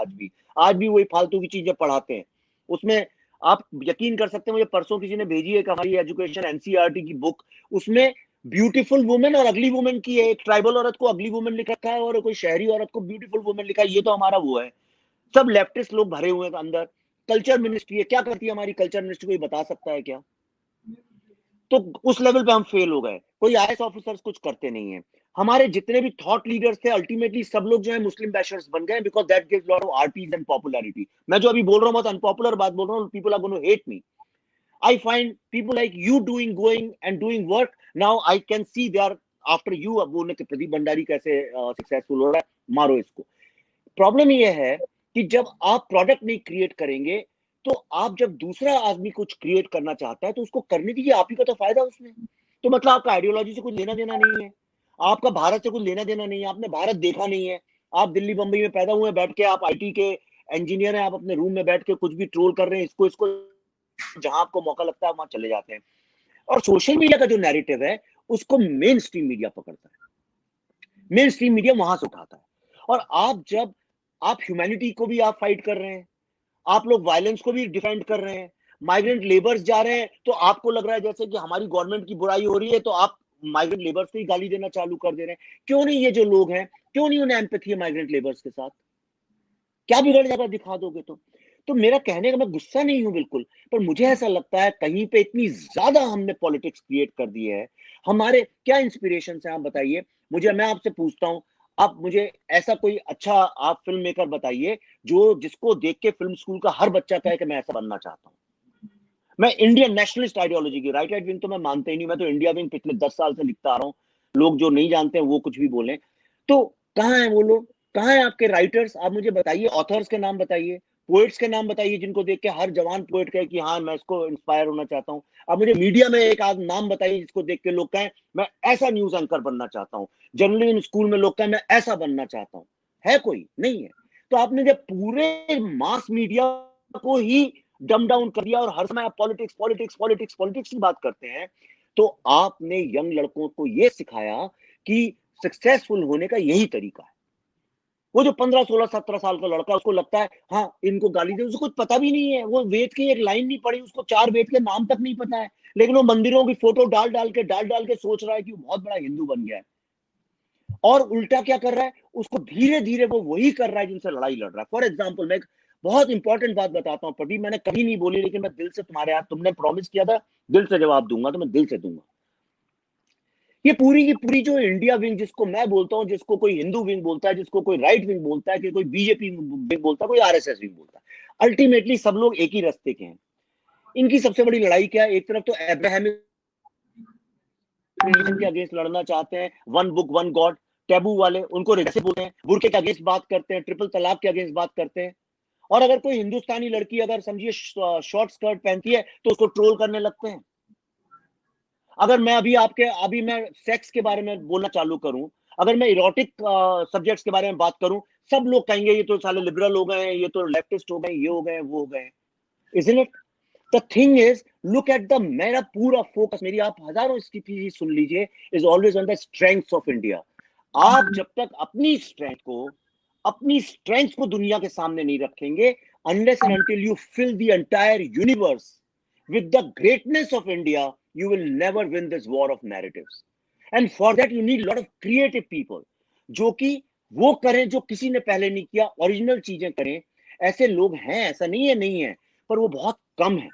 आज भी वही फालतू की चीजें पढ़ाते हैं उसमें। आप यकीन कर सकते हैं, मुझे परसों किसी ने भेजी है हमारी एजुकेशन एनसीईआरटी की बुक, उसमें ब्यूटीफुल वुमेन और अगली वुमेन की है। एक ट्राइबल औरत को अगली वुमेन लिख रखा है और कोई शहरी औरत को ब्यूटीफुल वुमेन लिखा है। ये तो हमारा वो है। सब लेफ्टिस्ट लोग भरे हुए हैं अंदर। कल्चर मिनिस्ट्री है, क्या करती है हमारी कल्चर मिनिस्ट्री, कोई बता सकता है क्या? तो उस लेवल पे हम फेल हो गए। कोई आईएएस ऑफिसर्स कुछ करते नहीं है। हमारे जितने भी थॉट लीडर्स थे अल्टीमेटली सब लोग जो है मुस्लिम बैशर्स बन गए, because that gives lot of RPs and popularity. मैं जो अभी बोल रहा हूं बहुत अनपॉपुलर बात बोल रहा हूं, people are going to hate me. I find people like you doing going and doing work, now I can see they are after you. अब बोलने के प्रदीप भंडारी कैसे सक्सेसफुल हो रहा है, मारो इसको। प्रॉब्लम यह है कि जब आप प्रोडक्ट नहीं क्रिएट करेंगे, तो आप जब दूसरा आदमी कुछ क्रिएट करना चाहता है तो उसको करने दीजिए, आप ही का तो फायदा उसमें। तो मतलब आपका आइडियोलॉजी से कुछ लेना देना नहीं है, आपका भारत से कुछ लेना देना नहीं है, आपने भारत देखा नहीं है। आप दिल्ली बंबई में पैदा हुए, बैठ के आप आईटी के इंजीनियर हैं, आप अपने रूम में बैठ के कुछ भी ट्रोल कर रहे हैं, इसको जहां आपको मौका लगता है वहां चले जाते हैं। और सोशल मीडिया का जो नैरेटिव है उसको मेन स्ट्रीम मीडिया पकड़ता है, मेन स्ट्रीम मीडिया वहां से उठाता है। और आप ह्यूमैनिटी को भी आप फाइट कर रहे हैं, आप लोग वायलेंस को भी डिफेंड कर रहे हैं। माइग्रेंट लेबर्स जा रहे हैं तो आपको लग रहा है जैसे कि हमारी गवर्नमेंट की बुराई हो रही है, तो आप माइग्रेंट लेबर्स को ही गाली देना चालू कर दे रहे हैं। क्यों नहीं, ये जो लोग हैं क्यों नहीं उन्हें एम्पैथी है माइग्रेंट लेबर्स के साथ? क्या बिगड़ जाएगा दिखा दोगे तो मेरा कहने का, मैं गुस्सा नहीं हूं बिल्कुल, पर मुझे ऐसा लगता है कहीं पे इतनी ज्यादा हमने पॉलिटिक्स क्रिएट कर दी है। हमारे क्या इंस्पिरेशन है आप बताइए मुझे, मैं आपसे पूछता हूं। आप मुझे ऐसा कोई अच्छा आप फिल्म मेकर बताइए जो जिसको देख के फिल्म स्कूल का हर बच्चा कहे कि मैं ऐसा बनना चाहता हूं। मैं इंडियन नेशनलिस्ट आइडियोलॉजी की राइट विंग तो मैं मानता ही नहीं, मैं तो इंडिया विंग पिछले 10 साल से लिखता आ रहा हूं। लोग जो नहीं जानते हैं वो कुछ भी बोले। तो कहाँ है वो लोग, कहाँ है आपके राइटर्स? आप मुझे बताइए, ऑथर्स के नाम बताइए, पोएट्स के नाम बताइए जिनको देख के हर जवान पोएट कहे कि हाँ मैं इसको इंस्पायर होना चाहता हूँ। आप मुझे मीडिया में एक आध नाम बताइए जिसको देख के लोग कहें मैं ऐसा न्यूज एंकर बनना चाहता हूँ। जर्नलिज्म स्कूल में लोग कहें मैं ऐसा बनना चाहता हूँ। है कोई? नहीं है। तो आपने जब पूरे मास मीडिया को ही डम डाउन कर दिया और हर समय आप पॉलिटिक्स पॉलिटिक्स पॉलिटिक्स पॉलिटिक्स की बात करते हैं, तो आपने यंग लड़कों को यह सिखाया कि सक्सेसफुल होने का यही तरीका है। वो जो 15 16 17 साल का लड़का, उसको लगता है हाँ इनको गाली दे, उसको कुछ पता भी नहीं है, वो वेद की एक लाइन नहीं पढ़ी, उसको 4 वेद के नाम तक नहीं पता है, लेकिन वो मंदिरों की फोटो डाल डाल के सोच रहा है कि वो बहुत बड़ा हिंदू बन गया है। और उल्टा क्या कर रहा है, उसको धीरे धीरे वो वही कर रहा है जिनसे लड़ाई लड़ रहा है। फॉर एग्जाम्पल मैं एक बहुत इंपॉर्टेंट बात बताता हूँ प्रदीप, मैंने कभी नहीं बोली लेकिन मैं दिल से तुम्हारे हाथ, तुमने प्रॉमिस किया था दिल से जवाब दूंगा, तो मैं दिल से दूंगा। ये पूरी की पूरी जो इंडिया विंग जिसको मैं बोलता हूँ, जिसको कोई हिंदू विंग बोलता है, जिसको कोई राइट विंग बोलता है, कि कोई बीजेपी विंग बोलता है, कोई आरएसएस विंग बोलता है, अल्टीमेटली सब लोग एक ही रास्ते के हैं। इनकी सबसे बड़ी लड़ाई क्या है? एक तरफ तो अब्राहमिक रिलीजन के अगेंस्ट लड़ना चाहते हैं, one book one God, taboo वाले उनको रिग्रेसिव बोलते हैं, बुरके के अगेंस्ट बात करते हैं, ट्रिपल तलाक के अगेंस्ट बात करते हैं। और अगर कोई हिंदुस्तानी लड़की अगर समझिए शॉर्ट स्कर्ट पहनती है तो उसको ट्रोल करने लगते हैं। अगर मैं अभी मैं सेक्स के बारे में बोलना चालू करूं, अगर मैं इरोटिक सब्जेक्ट्स के बारे में बात करूं, सब लोग कहेंगे ये तो साले लिबरल हो गए हैं, ये तो लेफ्टिस्ट हो गए, ये हो गए वो हो गए। Isn't it? The thing is, look at the, मेरा पूरा फोकस, मेरी आप हजारों स्पीच सुन लीजिए, is always on the strengths of India. आप जब तक अपनी स्ट्रेंथ को दुनिया के सामने नहीं रखेंगे, unless and until you fill the entire universe with the greatness of India, you will never win this war of narratives. And for that you need a lot of creative people जो कि वो करें जो किसी ने पहले नहीं किया, ओरिजिनल चीजें करें। ऐसे लोग हैं, ऐसा नहीं है, पर वो बहुत कम है।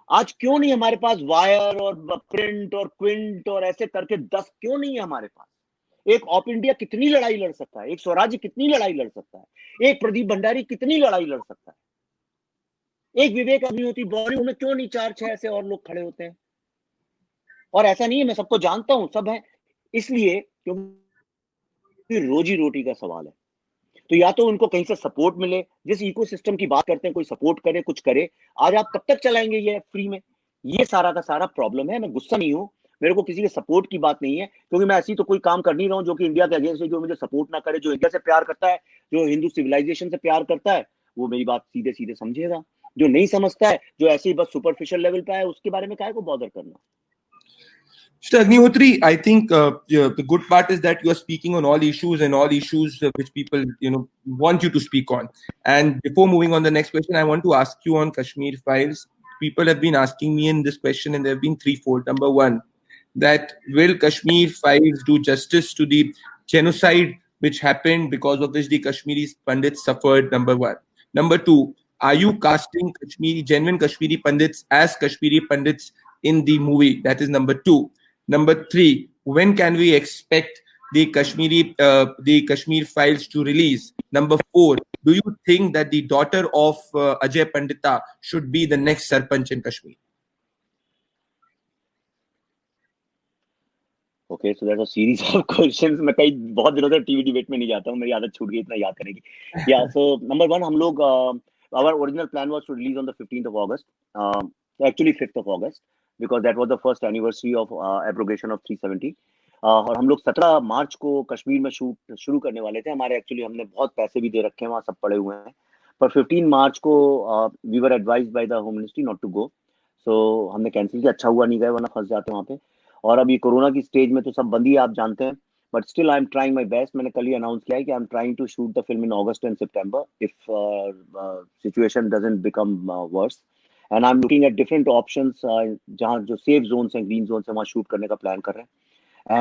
आज क्यों नहीं हमारे पास वायर और प्रिंट और क्विंट और ऐसे करके 10 क्यों नहीं है हमारे पास? एक ऑफ इंडिया कितनी लड़ाई लड़ सकता है, एक स्वराज्य कितनी लड़ाई लड़ सकता है, एक प्रदीप भंडारी कितनी लड़ाई लड़ सकता है, एक विवेक अग्निहोत्री, बॉलीवुड में क्यों नहीं 4 6 ऐसे और लोग खड़े होते हैं? और ऐसा नहीं है, मैं सबको जानता हूं, सब है, इसलिए क्योंकि रोजी रोटी का सवाल है। तो या तो उनको कहीं से सपोर्ट मिले, जिस इकोसिस्टम की बात करते हैं, कोई सपोर्ट करे, कुछ करे। आज आप कब तक चलाएंगे ये फ्री में? ये सारा का सारा प्रॉब्लम है। मैं गुस्सा नहीं हूं, मेरे को किसी के सपोर्ट की बात नहीं है, क्योंकि मैं ऐसी तो कोई काम कर नहीं रहा हूं जो कि इंडिया के अगेंस्ट है, जो मुझे सपोर्ट ना करे। जो इंडिया से प्यार करता है, जो हिंदू सिविलाइजेशन से प्यार करता है, वो मेरी बात सीधे सीधे समझेगा। जो नहीं समझता है, जो ऐसे ही बस सुपरफिशियल लेवल पे है, उसके बारे में काहे को बॉदर करना? Mr. Agnihotri, I think the good part is that you are speaking on all issues and all issues which people want you to speak on. And before moving on the next question, I want to ask you on Kashmir files. People have been asking me in this question, and there have been threefold. Number one, that will Kashmir files do justice to the genocide which happened because of which the Kashmiri Pandits suffered? Number one. Number two, are you casting genuine Kashmiri Pandits as Kashmiri Pandits in the movie? That is number two. Number three, when can we expect the Kashmir files to release? Number four, do you think that the daughter of Ajay Pandita should be the next Sarpanch in Kashmir? Okay, so there's a series of questions. मैं कई बहुत दिनों से टीवी डिबेट में नहीं जाता हूँ, मेरी आदत छूट गई इतना याद करने की. Yeah, so number one, हम लोग our original plan was to release on the 15th of August, actually 5th of August, because that was the first anniversary of abrogation of 370. और हम लोग 17 मार्च को कश्मीर में शूट शुरू करने वाले थे. हमारे एक्चुअली हमने बहुत पैसे भी दे रखे हैं, वहाँ सब पड़े हुए हैं. पर 15 मार्च को we were advised by the home ministry not to go, so हमने कैंसिल किया. अच्छा हुआ नहीं गए, वरना फंस जाते वहाँ पे. और अभी कोरोना की स्टेज में तो सब बंद ही, आप जानते हैं. But still I am trying my best. मैंने कल ही अनाउंस किया है कि I am trying to shoot the film in August and September if situation doesn't become worse. And I am looking at different options, जहाँ जो सेफ जोन्स हैं, ग्रीन जोन्स हैं, वहाँ शूट करने का प्लान कर रहे हैं.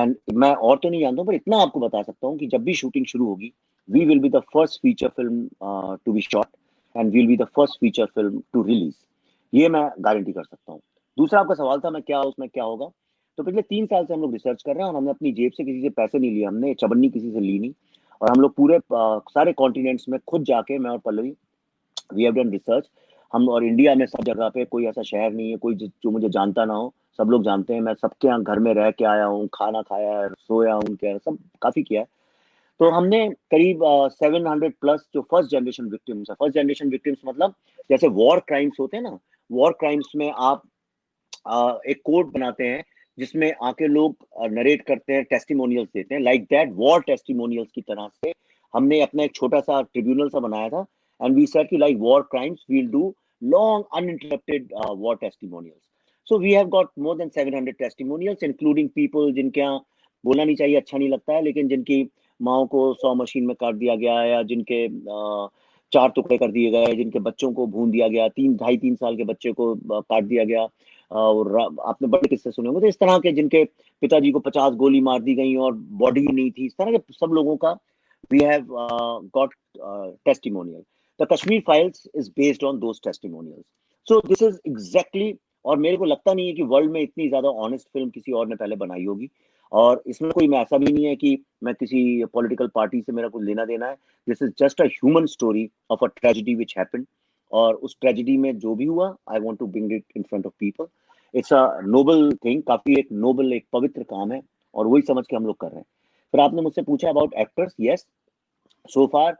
एंड मैं और तो नहीं जानता हूँ, पर इतना आपको बता सकता हूँ कि जब भी शूटिंग शुरू होगी, we will be the first feature film to be shot and will be the first feature film to release. ये मैं गारंटी कर सकता हूँ. दूसरा आपका सवाल था मैं क्या उसमें क्या होगा. तो पिछले 3 साल से हम लोग रिसर्च कर रहे हैं और हमने अपनी जेब से किसी से पैसे नहीं लिए, हमने चबन्नी किसी से ली नहीं. और हम लोग पूरे सारे कॉन्टिनेंट्स में खुद जाके, मैं और Pallavi, we have done research. हम और इंडिया में सब जगह पे कोई ऐसा शहर नहीं है कोई जो मुझे जानता ना हो. सब लोग जानते हैं. मैं सबके यहाँ घर में रह के आया हूँ, खाना खाया है, सोया हूँ, क्या सब काफी किया है. तो हमने करीब 700 प्लस जो फर्स्ट जनरेशन विक्टिम्स है. फर्स्ट जनरेशन विक्टिम्स मतलब जैसे वॉर क्राइम्स होते हैं ना, वॉर क्राइम्स में आप एक कोड बनाते हैं जिसमें आके लोग नरेट करते हैं, टेस्टिमोनियल्स देते हैं. लाइक दैट वॉर टेस्टिमोनियल्स की तरह से हमने अपना एक छोटा सा ट्रिब्यूनल सा बनाया था. एंड वी सेड कि like war crimes we'll do long uninterrupted war testimonials. So we have got more than 700 testimonials, including people जिनके यहाँ, बोलना नहीं चाहिए, अच्छा नहीं लगता है, लेकिन जिनकी माओ को 100 मशीन में काट दिया गया, या जिनके 4 टुकड़े कर दिए गए, जिनके बच्चों को भून दिया गया, 3 साल के बच्चे को काट दिया गया. और आपने बड़े किस्से सुने होंगे. तो इस तरह के जिनके पिताजी को 50 गोली मार दी गई और बॉडी ही नहीं थी, इस तरह के सब लोगों का we have got testimonial. The Kashmir files is based on those testimonials. So this is exactly. और मेरे को लगता नहीं है कि वर्ल्ड में इतनी ज्यादा ऑनेस्ट फिल्म किसी और ने पहले बनाई होगी. और इसमें कोई मैं ऐसा भी नहीं है कि मैं किसी पॉलिटिकल पार्टी से मेरा कुछ लेना देना है. This is just a human story of a tragedy which happened. और उस ट्रेजेडी में जो भी हुआ, I want to bring it in front of people. It's a noble thing, काफी एक नोबल, एक पवित्र काम है, और वही समझ के हम लोग कर रहे हैं. फिर आपने मुझसे पूछा about actors. Yes, so far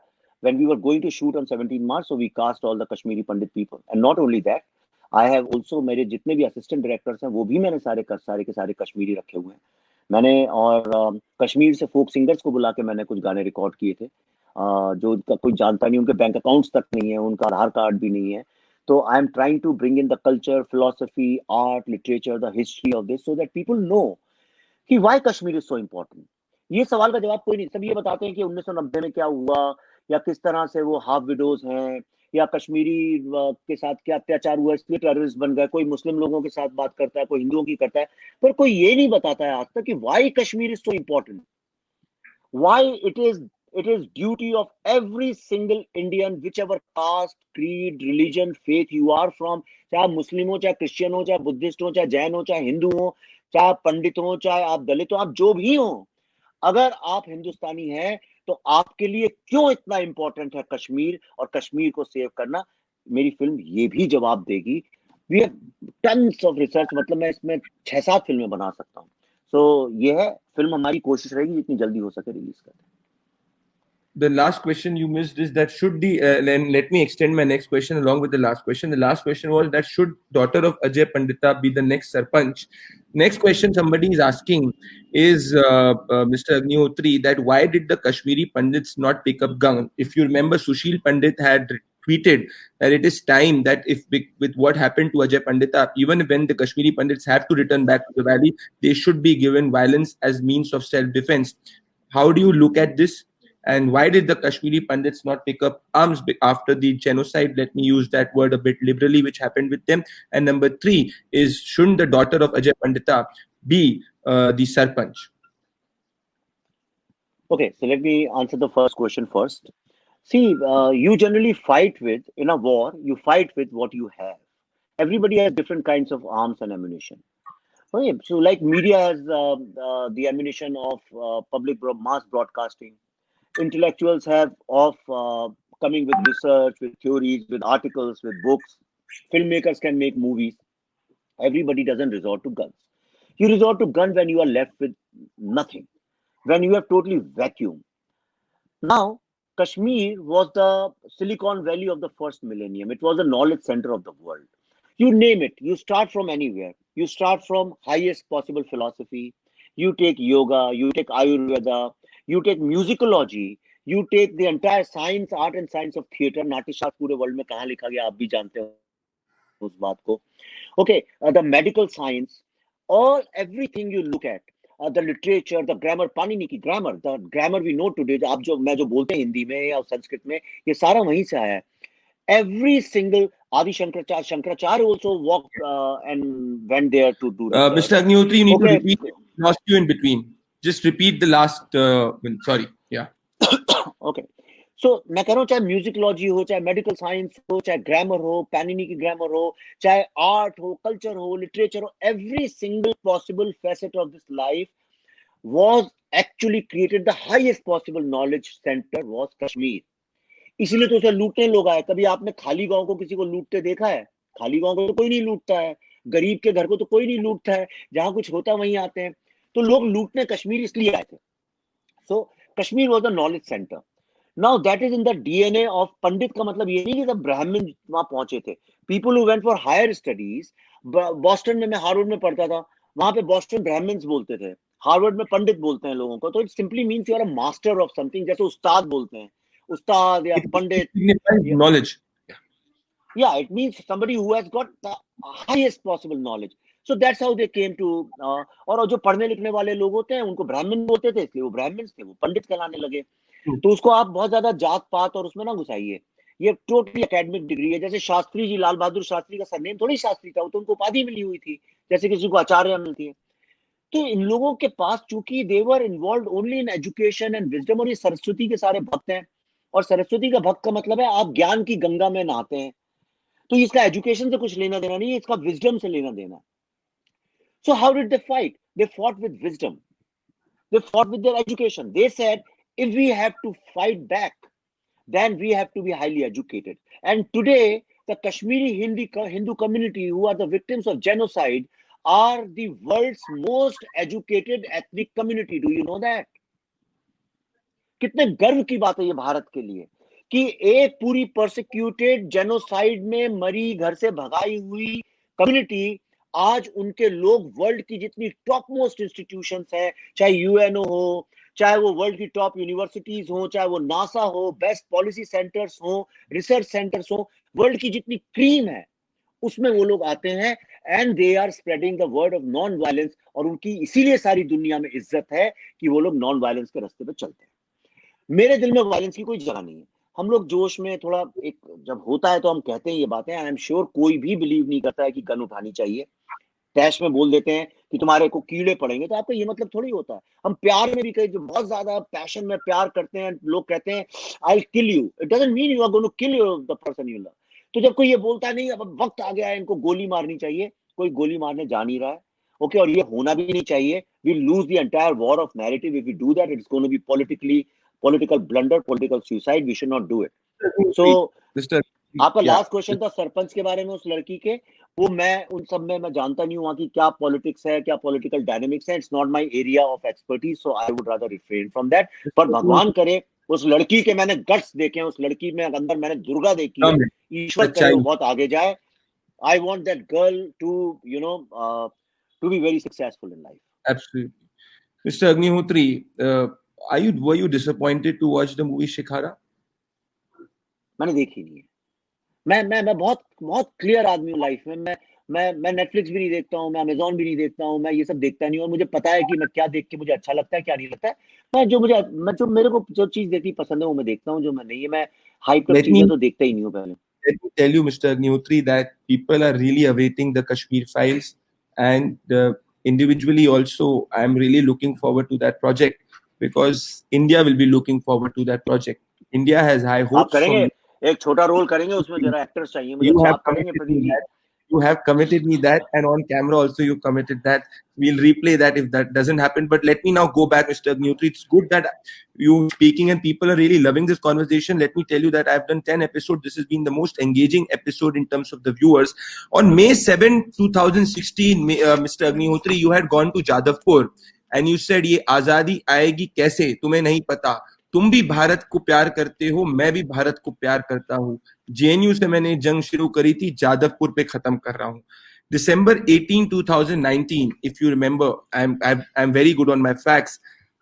when we were going to shoot on 17 March, so we cast all the Kashmiri Pandit people. And not only that, I have also, मेरे जितने भी असिस्टेंट डायरेक्टर्स हैं वो भी मैंने सारे के सारे कश्मीरी रखे हुए हैं. मैंने और कश्मीर से फोक सिंगर्स को बुला के मैंने कुछ गाने रिकॉर्ड किए थे, जो कोई जानता नहीं, उनके बैंक अकाउंट्स तक नहीं है, उनका आधार कार्ड भी नहीं है. तो I am trying to bring in the culture, philosophy, art, literature, the history of this, so that people know कि why Kashmir is so important. ये सवाल का जवाब कोई नहीं. सब ये बताते हैं कि 1990 में क्या हुआ, या किस तरह से वो हाफ विडोज हैं, या कश्मीरी के साथ क्या अत्याचार हुआ इसलिए टेररिस्ट बन गए. कोई मुस्लिम लोगों के साथ बात करता है, कोई हिंदुओं की करता है, पर कोई ये नहीं बताता है आज तक कि why Kashmir is so important. Why it is duty of every single Indian, whichever caste, creed, religion, faith you are from, चाहे आप मुस्लिम हो, चाहे क्रिश्चियन हो, चाहे बुद्धिस्ट हो, चाहे जैन हो, चाहे हिंदू हो, चाहे आप पंडित हो, चाहे आप दलित हो, आप जो भी हो, अगर आप हिंदुस्तानी हैं तो आपके लिए क्यों इतना इंपॉर्टेंट है कश्मीर, और कश्मीर को सेव करना. मेरी फिल्म ये भी जवाब देगी. We have tons of research, मतलब मैं इसमें 6-7 फिल्में बना सकता हूँ. सो ये है फिल्म, हमारी कोशिश रहेगी जितनी जल्दी हो सके रिलीज करें. The last question you missed is that should the and let me extend my next question along with the last question. The last question was that should daughter of Ajay Pandita be the next Sarpanch? Next question somebody is asking is Mr. Agnihotri, that why did the Kashmiri Pandits not pick up gun? If you remember, Sushil Pandit had tweeted that it is time that if with what happened to Ajay Pandita, even when the Kashmiri Pandits have to return back to the valley, they should be given violence as means of self-defense. How do you look at this? And why did the Kashmiri Pandits not pick up arms after the genocide? Let me use that word a bit liberally, which happened with them. And number three is, shouldn't the daughter of Ajay Pandita be the Sarpanch? Okay, so let me answer the first question first. See, you generally fight with, in a war, you fight with what you have. Everybody has different kinds of arms and ammunition. Okay, so like media has the ammunition of mass broadcasting. Intellectuals have of coming with research, with theories, with articles, with books. Filmmakers can make movies. Everybody doesn't resort to guns. You resort to gun when you are left with nothing, when you have totally vacuum. Now, Kashmir was the Silicon Valley of the first millennium. It was the knowledge center of the world. You name it, you start from anywhere. You start from highest possible philosophy. You take yoga, you take Ayurveda, you take musicology, you take the entire science, art and science of theater. Natyashastra पूरे वर्ल्ड में कहाँ लिखा गया आप भी जानते हो उस बात को. Okay, the medical science, all everything you look at, the literature, the grammar, Panini की grammar, the grammar we know today, आप जो मैं जो बोलते हैं हिंदी में या संस्कृत में, ये सारा वहीं से आया है. Every single Adi Shankaracharya also walked and went there to do research. Mr. Agnihotri, you need to Okay, repeat. Lost you in between. Just repeat the last. Sorry. Yeah. okay. So मैं कह रहा हूँ चाहे म्यूजिकोलॉजी हो, चाहे मेडिकल साइंस हो, चाहे ग्रामर हो, पैनिनी की ग्रामर हो, चाहे आर्ट हो, कल्चर हो, लिटरेचर हो, every single possible facet of this life was actually created. The highest possible knowledge center was Kashmir. इसीलिए तो उसे लूटने लोग आए. कभी आपने खाली गांव को किसी को लूटते देखा है? खाली गांव को तो कोई नहीं लूटता है. गरीब के घर को तो कोई नहीं लूटता है. जहां कुछ होता है वहीं आते हैं. तो लोग लूटने कश्मीर इसलिए आए थे. So Kashmir was the knowledge centre. Now that is in the DNA of pandit. का मतलब ये नहीं कि जब ब्राह्मण वहां पहुंचे थे. People who went for higher studies. Boston में, मैं हार्वर्ड में पढ़ता था, वहां पे बॉस्टन ब्राह्मण्स बोलते थे, हार्वर्ड में पंडित बोलते हैं लोगों को. तो it simply means you are a master of something. जैसे उस्ताद बोलते हैं, उस्ताद या पंडित. Knowledge. Yeah, it means somebody who has got the highest possible knowledge. So that's how they came to. और जो पढ़ने लिखने वाले लोग होते हैं उनको ब्राह्मण बोलते थे, इसलिए वो ब्राह्मण थे, वो पंडित कहलाने लगे. तो उसको आप बहुत ज्यादा जात पात और उसमें ना घुसाइए. ये टोटली एकेडमिक डिग्री है. जैसे शास्त्री जी, लाल बहादुर शास्त्री का सरनेम थोड़ी शास्त्री था, वो तो उनको उपाधि मिली हुई थी, जैसे किसी को आचार्य मिलती है. तो इन लोगों के पास चूंकि they were involved only in education and wisdom, और ये सरस्वती के सारे भक्त हैं. और सरस्वती का भक्त का मतलब है आप ज्ञान की गंगा में नहाते हैं. तो इसका एजुकेशन से कुछ लेना देना नहीं है, इसका विजडम से लेना देना. So how did they fight? They fought with wisdom. They fought with their education. They said, if we have to fight back, then we have to be highly educated. And today, the Kashmiri Hindu community, who are the victims of genocide, are the world's most educated ethnic community. Do you know that? कितने गर्व की बात है ये भारत के लिए कि एक पूरी परसिक्यूटेड जेनोसाइड में मरी, घर से भगाई हुई कम्युनिटी, आज उनके लोग वर्ल्ड की जितनी टॉप मोस्ट इंस्टीट्यूशंस हैं, चाहे यूएनओ हो, चाहे वो वर्ल्ड की टॉप यूनिवर्सिटीज हो, चाहे वो नासा हो, बेस्ट पॉलिसी सेंटर्स हो, रिसर्च सेंटर्स हो, वर्ल्ड की जितनी क्रीम है उसमें वो लोग आते हैं. And they are spreading the word of non violence. और उनकी इसीलिए सारी दुनिया में इज्जत है कि वो लोग नॉन वायलेंस के रास्ते पे चलते हैं. मेरे दिल में वायलेंस की कोई जगह नहीं है. हम लोग जोश में थोड़ा एक जब होता है तो हम कहते हैं ये बातें. आई एम श्योर कोई भी बिलीव नहीं करता है कि गन उठानी चाहिए. टैश में बोल देते हैं कि तुम्हारे को कीड़े पड़ेंगे, तो आपका ये मतलब थोड़ी होता है. हम प्यार में भी कई जो बहुत ज्यादा पैशन में प्यार करते हैं, लोग कहते हैं I kill you. It doesn't mean you are going to kill the person you love. तो जब कोई ये बोलता है नहीं अब वक्त आ गया है इनको गोली मारनी चाहिए, कोई गोली मारने जा नहीं रहा है. ओके, और ये होना भी नहीं चाहिए. We lose the entire war of narrative if we do that. It's going to be political blunder, political suicide. We should not do it. So आपका लास्ट क्वेश्चन था सरपंच के बारे में, उस लड़की के. वो मैं उन सब में मैं जानता नहीं हूँ वहाँ की क्या पॉलिटिक्स है, क्या पॉलिटिकल डायनेमिक्स है. It's not my area of expertise, so I would rather refrain from that. पर भगवान करे उस लड़की के मैंने गट्स देखे हैं, उस लड़की में अंदर मैंने दुर्गा देखी है. ईश्वर करे वो बहुत आगे जाए. I want that girl to you know to be very successful in life. Absolutely. Mr. Agnihotri, were you disappointed to watch the movie Shikhara? मैंने देखी नहीं है. मैं बहुत बहुत क्लियर आदमी हूँ लाइफ में। मैं नेटफ्लिक्स भी नहीं देखता हूँ, मैं अमेजोन भी नहीं देखता हूँ, मैं ये सब देखता नहीं हूँ। और मुझे पता है कि मैं क्या देख के मुझे अच्छा लगता है, क्या नहीं लगता है। मैं जो मेरे को जो चीज देखनी पसंद है वो मैं देखता हूँ, जो मैं नहीं है मैं हाइप अप Let चीजें me तो देखता ही नहीं हूँ पहले। let me tell you, Mr. Agnihotri, that people are really awaiting the Kashmir files, and individually also, I'm really looking forward to that project because India will be looking forward to that project. India has high आप hopes करेंगे, from एक छोटा रोल करेंगे उसमें, you. जरा एक्टर्स चाहिए मुझे, You अच्छा have आप करेंगे committed Pradeep me ji? that. You have committed me that, and on camera also you committed that. We'll replay that if that doesn't happen. But let me now go back, Mr. Nutri. It's good that you speaking and people are really loving this conversation. Let me tell you that I've done 10 episodes. This has been the most engaging episode in terms of the viewers. On May 7, 2016, Mr. Agnihotri, you had gone to Jadavpur and you said ये आजादी आएगी कैसे तुम्हें नहीं पता, तुम भी भारत को प्यार करते हो, मैं भी भारत को प्यार करता हूँ, जेएनयू से मैंने जंग शुरू करी थी, जादवपुर पे खत्म कर रहा हूँ. December 18, 2019, if you remember, I'm very good on my facts.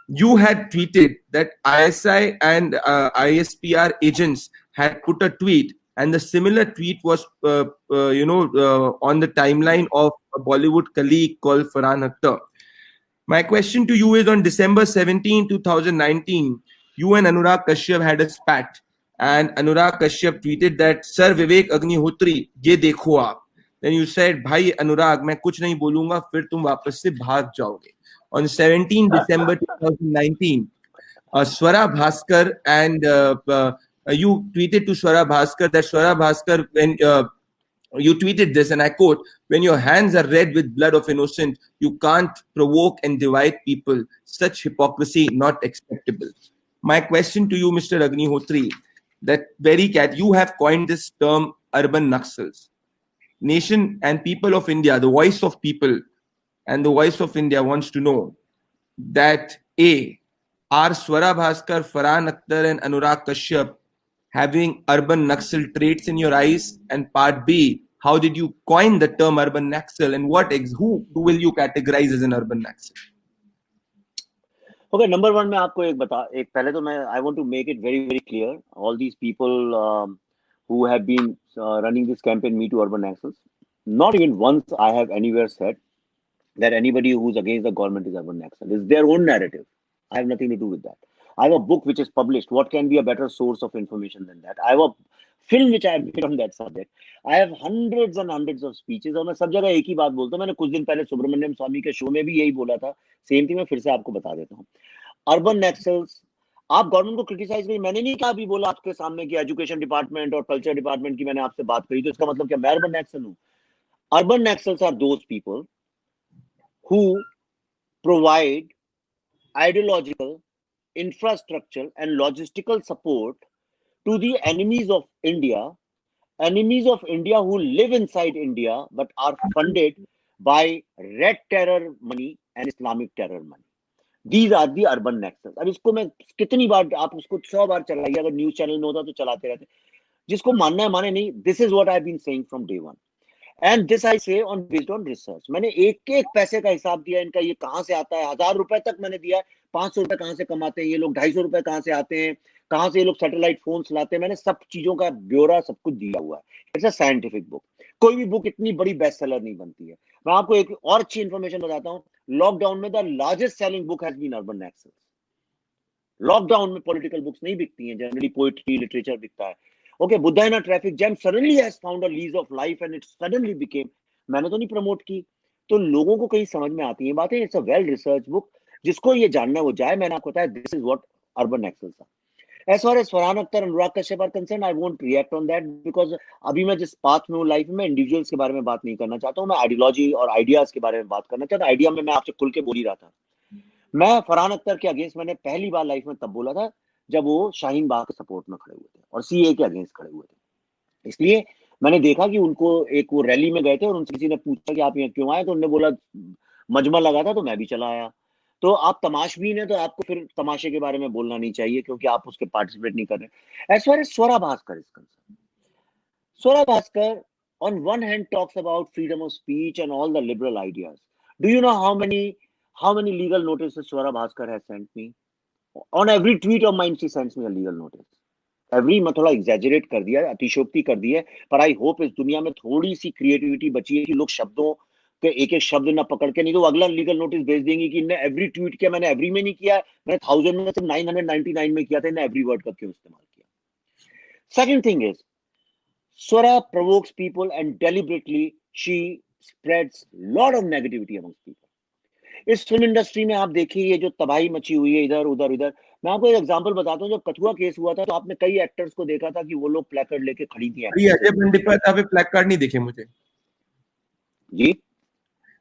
You had tweeted that ISI and ISPR agents had put a tweet, and the similar tweet was, on the timeline of a Bollywood colleague called Farhan Akhtar. My question to you is on December 17, 2019, you and Anurag Kashyap had a spat. And Anurag Kashyap tweeted that, Sir Vivek Agnihotri, ye dekho aap. Then you said, Bhai Anurag, मैं कुछ नहीं बोलूंगा, फिर तुम वापस से भाग जाओगे. On 17 December 2019, Swara Bhaskar and you tweeted to Swara Bhaskar that Swara Bhaskar, when you tweeted this, and I quote, when your hands are red with blood of innocent, you can't provoke and divide people. Such hypocrisy not acceptable. My question to you, Mr. Agnihotri, that very cat, you have coined this term urban Naxals. Nation and people of India, the voice of people and the voice of India wants to know that A, are Swara Bhaskar, Farhan Akhtar, and Anurag Kashyap having urban Naxal traits in your eyes? And part B, how did you coin the term urban Naxal, and who will you categorize as an urban Naxal? Okay, number one, मैं आपको एक पहले तो मैं I want to make it very very clear, all these people who have been running this campaign Me Too Urban Access, not even once I have anywhere said that anybody who's against the government is urban Naxal. It's their own narrative. I have nothing to do with that. I have a book which is published. What can be a better source of information than that? I have a film which I have made on that subject. I have hundreds and hundreds of speeches, और मैं सब जगह एक ही बात बोलता हूँ. मैंने कुछ दिन पहले सुब्रमण्यम स्वामी के शो में भी यही बोला था. सेम थिंग मैं फिर से आपको बता देता हूँ. अर्बन नक्सल्स, आप गवर्नमेंट को क्रिटिसाइज करिए. मैंने नहीं कहा अभी बोला आपके सामने कि एजुकेशन डिपार्टमेंट और कल्चर डिपार्टमेंट की मैंने आपसे बात करी, तो इसका मतलब क्या मैं अर्बन नक्सल हूँ? Urban Naxals are those people who provide ideological, infrastructural, and logistical support to the enemies of India who live inside India but are funded by red terror money and Islamic terror money. These are the urban nexus. अब इसको मैं कितनी बार, आप उसको 100 बार चलाइए, अगर न्यूज चैनल में होता तो चलाते रहते. जिसको मानना है माने नहीं. This is what I been saying from day one, and this I say on based on research. मैंने एक एक पैसे का हिसाब दिया इनका, ये कहां से आता है. 1,000 रुपए तक मैंने दिया. 500 रुपए कहां से कमाते हैं ये लोग, 250 रुपए कहां से आते हैं, कहां से ये लोग सैटेलाइट फोन लाते हैं. मैंने सब चीजों का ब्यौरा सब कुछ दिया हुआ है. It's a scientific book. कोई भी बुक इतनी बड़ी बेस्ट सेलर नहीं बनती है. मैं आपको एक और अच्छी इंफॉर्मेशन बताता हूँ. लॉकडाउन में the largest selling book has been urban Naxals. Lockdown में पॉलिटिकल बुक्स नहीं बिकती हैं, जनरली पोइट्री लिटरेचर बिकता है. Okay, Buddha in a traffic jam suddenly has found a lease of life and it suddenly became. मैंने तो नहीं प्रमोट की. तो लोगों को कहीं समझ में आती है बातें. It's a well research book. जिसको ये जानना है वो जाए. मैंने आपको बताया this is what urban Naxals are. As far as Farhan Akhtar and Anurag Kashyap are concerned, I won't react on that because अभी मैं जिस पाथ में हूँ लाइफ में, इंडिविजुअल्स के बारे में बात नहीं करना चाहता हूँ. मैं आइडियोलॉजी और आइडियाज के बारे में बात करना चाहता हूँ. आइडिया में मैं आपसे खुल के बोल ही रहा था. मैं फरहान अख्तर के अगेंस्ट मैंने पहली बार लाइफ में तब बोला था जब वो शाहीन बाग के सपोर्ट में खड़े हुए थे और सीए के अगेंस्ट खड़े हुए थे. इसलिए मैंने देखा कि उनको एक वो रैली में गए थे और उनसे किसी ने पूछा कि आप यहाँ क्यों आए, तो उन्होंने बोला मजमा लगा था तो मैं भी चला आया. तो आप तमाशबीन है तो आपको फिर तमाशे के बारे में बोलना नहीं चाहिए क्योंकि आप उसके पार्टिसिपेट नहीं कर रहे. As far as Swara Bhaskar is concerned, Swara Bhaskar on one hand talks about freedom of speech and all the liberal ideas. Do you know how many legal notices Swara Bhaskar has sent me? On every tweet of mine, she sends me a legal notice. Every मैं थोड़ा एग्जैजरेट कर दिया, अतिशयोक्ति कर दी है, पर आई होप इस दुनिया में थोड़ी सी क्रिएटिविटी बची है कि लोग शब्दों के एक एक शब्द ना पकड़ के, नहीं तो अगला लीगल नोटिस भेज देंगे कि इनने एवरी ट्वीट किया, मैंने एवरी में नहीं किया, मैंने 1000 में सिर्फ 999 में किया था, इन्हें एवरी वर्ड का क्यों इस्तेमाल किया। Second thing is Swara provokes people and deliberately she spreads lot of negativity amongst people. इस फिल्म इंडस्ट्री में आप देखिए ये जो तबाही मची हुई है इधर उधर इधर, मैं आपको एक एग्जांपल बताता हूँ। जब कठुआ केस हुआ था तो आपने कई एक्टर्स को देखा था कि वो लोग प्लेकार्ड लेके खड़ी थी ये एक्ट्रेसेस। अजय पंडिता पे प्लैक कार्ड नहीं दिखे मुझे। जी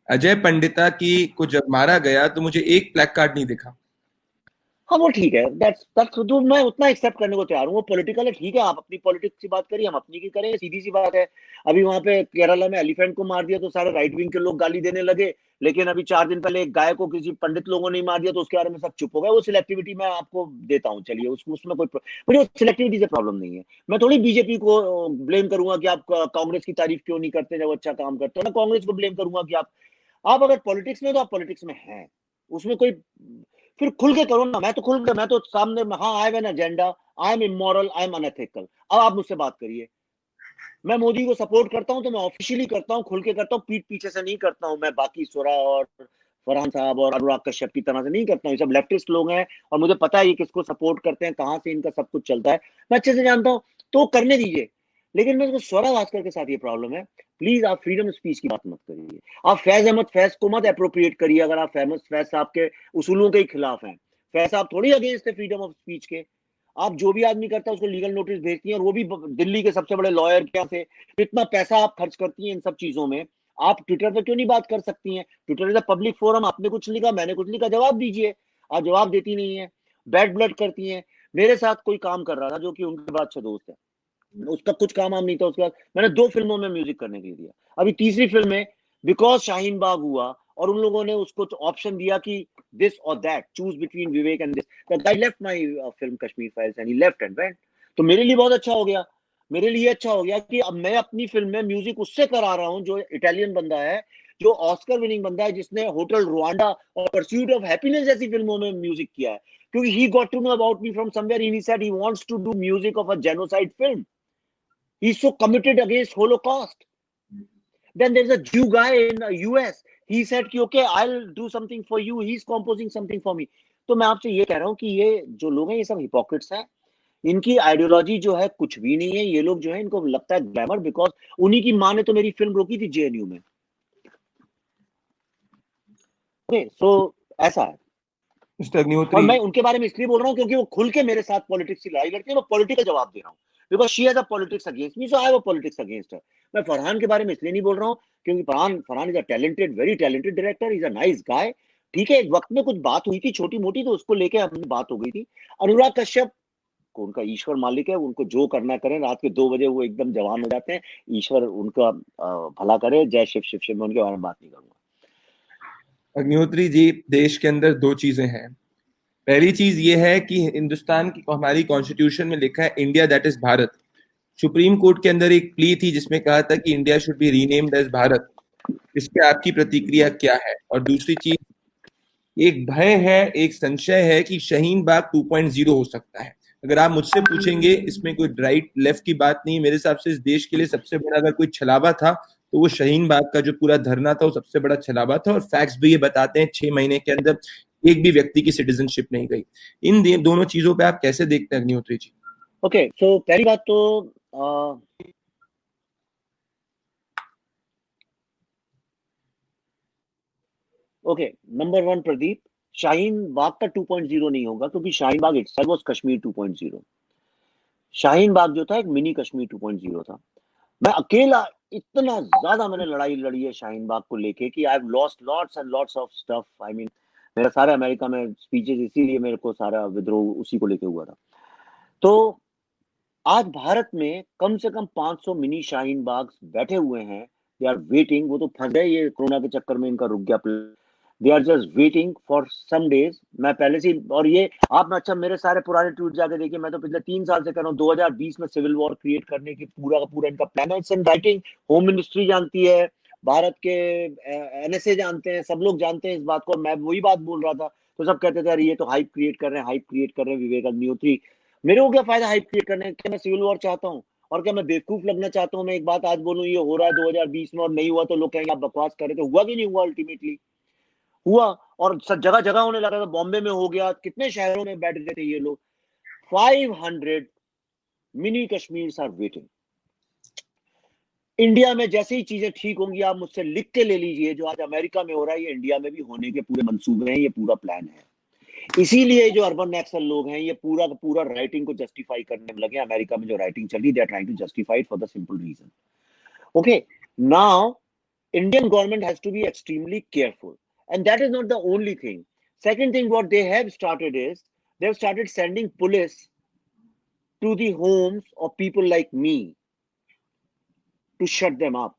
अजय पंडिता की को जब मारा गया तो मुझे एक प्लैक कार्ड नहीं दिखा। हाँ वो ठीक है, दैट्स तो मैं उतना एक्सेप्ट करने को तैयार हूँ, वो पॉलिटिकल है, ठीक है, आप अपनी पॉलिटिक्स की बात करिए, हम अपनी की करें, सीधी सी बात है। अभी वहां पे केरला में एलिफेंट को मार दिया तो सारे राइट विंग के लोग गाली देने लगे, लेकिन अभी 4 दिन पहले एक गाय को किसी पंडित लोगों ने मार दिया तो उसके बारे में सब चुप हो गए। वो सिलेक्टिविटी मैं आपको देता हूँ, चलिए उसमें कोई मुझे सिलेक्टिविटी से प्रॉब्लम नहीं है। मैं थोड़ी बीजेपी को ब्लेम करूंगा कि आप कांग्रेस की तारीफ क्यों नहीं करते जब अच्छा काम करते हो, मैं कांग्रेस को ब्लेम करूंगा कि आप अगर पॉलिटिक्स में तो आप पॉलिटिक्स में हैं, उसमें कोई फिर खुल के करो ना। मैं तो खुल के, मैं तो सामने, हाँ I have an agenda, I am immoral, I am unethical, अब आप मुझसे बात करिए। मैं मोदी को सपोर्ट करता हूं तो मैं ऑफिशियली करता हूं, खुल के करता हूं, पीठ पीछे से नहीं करता हूं। मैं बाकी स्वरा और फरहान साहब और अनुराग कश्यप की तरह से नहीं करता हूं, ये सब लेफ्टिस्ट लोग हैं और मुझे पता है ये किसको सपोर्ट करते हैं, कहां से इनका सब कुछ चलता है, मैं अच्छे से जानता हूं, तो करने दीजिए। लेकिन मेरे को स्वरा भास्कर के साथ ये प्रॉब्लम है, प्लीज आप फ्रीडम स्पीच की बात मत करिए। आप फैज अहमद फैज को मत अप्रोप्रिएट करिए अगर आप फैमस फैज साहब के उसूलों के ही खिलाफ हैं। फैज साहब थोड़ी अगेंस्ट है फ्रीडम ऑफ स्पीच के। आप जो भी आदमी करता है उसको लीगल नोटिस भेजती हैं, और वो भी दिल्ली के सबसे बड़े लॉयर के यहाँ से। इतना पैसा आप खर्च करती हैं इन सब चीजों में, आप ट्विटर पे क्यों नहीं बात कर सकती हैं? Twitter is a public forum, आपने कुछ लिखा, मैंने कुछ लिखा, जवाब दीजिए। आप जवाब देती नहीं है, बैड ब्लड करती हैं। मेरे साथ कोई काम कर रहा था जो कि उनके बाद अच्छा दोस्त है, उसका कुछ काम आम नहीं था, उसके बाद मैंने 2 फिल्मों में म्यूजिक करने के लिए दिया। अभी तीसरी फिल्म में बिकॉज शाहीन बाग हुआ और उन लोगों ने उसको ऑप्शन दिया कि दिस और that, choose between Vivek and this, the guy left my film Kashmir files and he left and went. तो मेरे लिए बहुत अच्छा हो गया, मेरे लिए अच्छा हो गया कि अब मैं अपनी फिल्म में म्यूजिक उससे करा रहा हूं जो इटालियन बंदा है, जो ऑस्कर विनिंग बंदा है, जिसने होटल रुआंडा और परस्यूट ऑफ हैप्पीनेस जैसी फिल्मों में म्यूजिक किया है। क्योंकि ही got to know about me from somewhere, he said he wants to do music of a genocide film, he's so committed against Holocaust. Then there's a Jew guy in US. He said कि okay, I'll do something for you. He's composing something for me. तो मैं आपसे ये कह रहा हूँ कि ये जो लोग हैं ये सब हिपोक्रेट्स हैं। इनकी आइडियोलॉजी जो है कुछ भी नहीं है। ये लोग जो है इनको लगता है ग्लैमर, बिकॉज उन्हीं की माँ ने तो मेरी फिल्म रोकी थी जेएनयू में। ओके सो ऐसा है। मिस्टर और अग्निहोत्री, मैं उनके बारे में इसलिए बोल रहा हूँ क्योंकि वो खुल के मेरे साथ पॉलिटिक्स की लड़ाई लड़ती है, मैं पॉलिटिकल जवाब दे रहा हूँ, because she has a politics against me, so I have a politics against her. मैं फरहान के बारे में इसलिए नहीं बोल रहा हूँ क्योंकि Farhan Farhan is a talented, very talented director, is a nice guy. ठीक है, एक वक्त में कुछ बात हुई थी छोटी मोटी, तो उसको लेके अपनी बात हो गई थी। अनुराग कश्यप को उनका ईश्वर मालिक है, उनको जो करना करें, रात के 2 बजे वो एकदम जवान हो जाते हैं, ईश्वर उनका भला करे, जय शिव शिव शिव, मैं उनके बारे में बात नहीं करूंगा। अग्निहोत्री जी, देश के अंदर दो चीजें हैं। पहली चीज ये है कि हिंदुस्तान की हमारी कॉन्स्टिट्यूशन में लिखा है India that is Bharat. Supreme court के अंदर एक प्ली थी जिसमें कहा था कि India should be renamed as Bharat. इस पे आपकी प्रतिक्रिया क्या है? और दूसरी चीज, एक भय है, एक संशय है कि शाहीन बाग 2.0 हो सकता है। अगर आप मुझसे पूछेंगे, इसमें कोई राइट लेफ्ट की बात नहीं। मेरे हिसाब से इस देश के लिए सबसे बड़ा अगर कोई छलावा था तो वो शाहीन बाग का जो पूरा धरना था वो सबसे बड़ा छलावा था। और फैक्ट्स भी ये बताते हैं 6 महीने के अंदर एक भी व्यक्ति की सिटीजनशिप नहीं गई। इन दोनों चीजों पे आप कैसे देखते हैं अग्निहोत्री जी? ओके सो पहली बात तो ओके, नंबर 1 प्रदीप, शाहीन बाग का 2.0 नहीं होगा क्योंकि शाहीन बाग इटसेल्फ वाज कश्मीर 2.0। शाहीन बाग जो था एक मिनी कश्मीर 2.0 था। मैं अकेला इतना ज्यादा मैंने लड़ाई लड़ी है शाहीन बाग को लेके कि I have lost lots and lots of stuff. I mean मेरा सारा अमेरिका में स्पीचेस, इसीलिए मेरे को सारा विद्रोह उसी को लेके हुआ था। तो आज भारत में कम से कम 500 मिनी शाहीन बाग बैठे हुए हैं, दे आर वेटिंग। वो तो फंस गए, ये कोरोना के चक्कर में इनका रुक गया, they are just waiting for some days. मैं पहले से, और ये आप अच्छा मेरे सारे पुराने ट्वीट जाके देखिए, मैं तो पिछले 3 साल से कर रहा हूँ 2020 में सिविल वॉर क्रिएट करने की पूरा का पूरा इनका प्लान है। It's in writing, home ministry जानती है, भारत के एनएसए जानते हैं, सब लोग जानते हैं इस बात को। मैं वही बात बोल रहा था तो सब कहते थे अरे ये तो हाइप क्रिएट कर रहे हैं, हाइप क्रिएट कर रहे हैं विवेक अग्निहोत्री। मेरे को क्या फायदा हाइप क्रिएट करने का? क्या मैं सिविल वॉर चाहता हूँ? और क्या मैं बेवकूफ लगना चाहता हूँ? मैं एक बात आज बोलूँ, ये हो रहा है 2020 में और नहीं हुआ तो लोग कहेंगे आप बकवास कर रहे थे। हुआ कि नहीं हुआ? अल्टीमेटली हुआ, और सब जगह जगह होने लगा था। बॉम्बे में हो गया, कितने शहरों में बैठ गए थे ये लोग। 500 mini Kashmir are waiting. India में जैसे ही चीजें ठीक होंगी, आप मुझसे लिख के ले लीजिए, जो आज अमेरिका में हो रहा है ये इंडिया में भी होने के पूरे मंसूबे हैं, ये पूरा प्लान है। इसीलिए जो अर्बन नक्सल लोग हैं ये पूरा का पूरा राइटिंग को जस्टिफाई करने में लगे। अमेरिका में जो राइटिंग चल रही, they are trying to justify for the simple reason, okay, now Indian government has to be extremely careful, and that is not the only thing. Second thing, what they have started is they have started sending police to the homes of people like me to shut them up.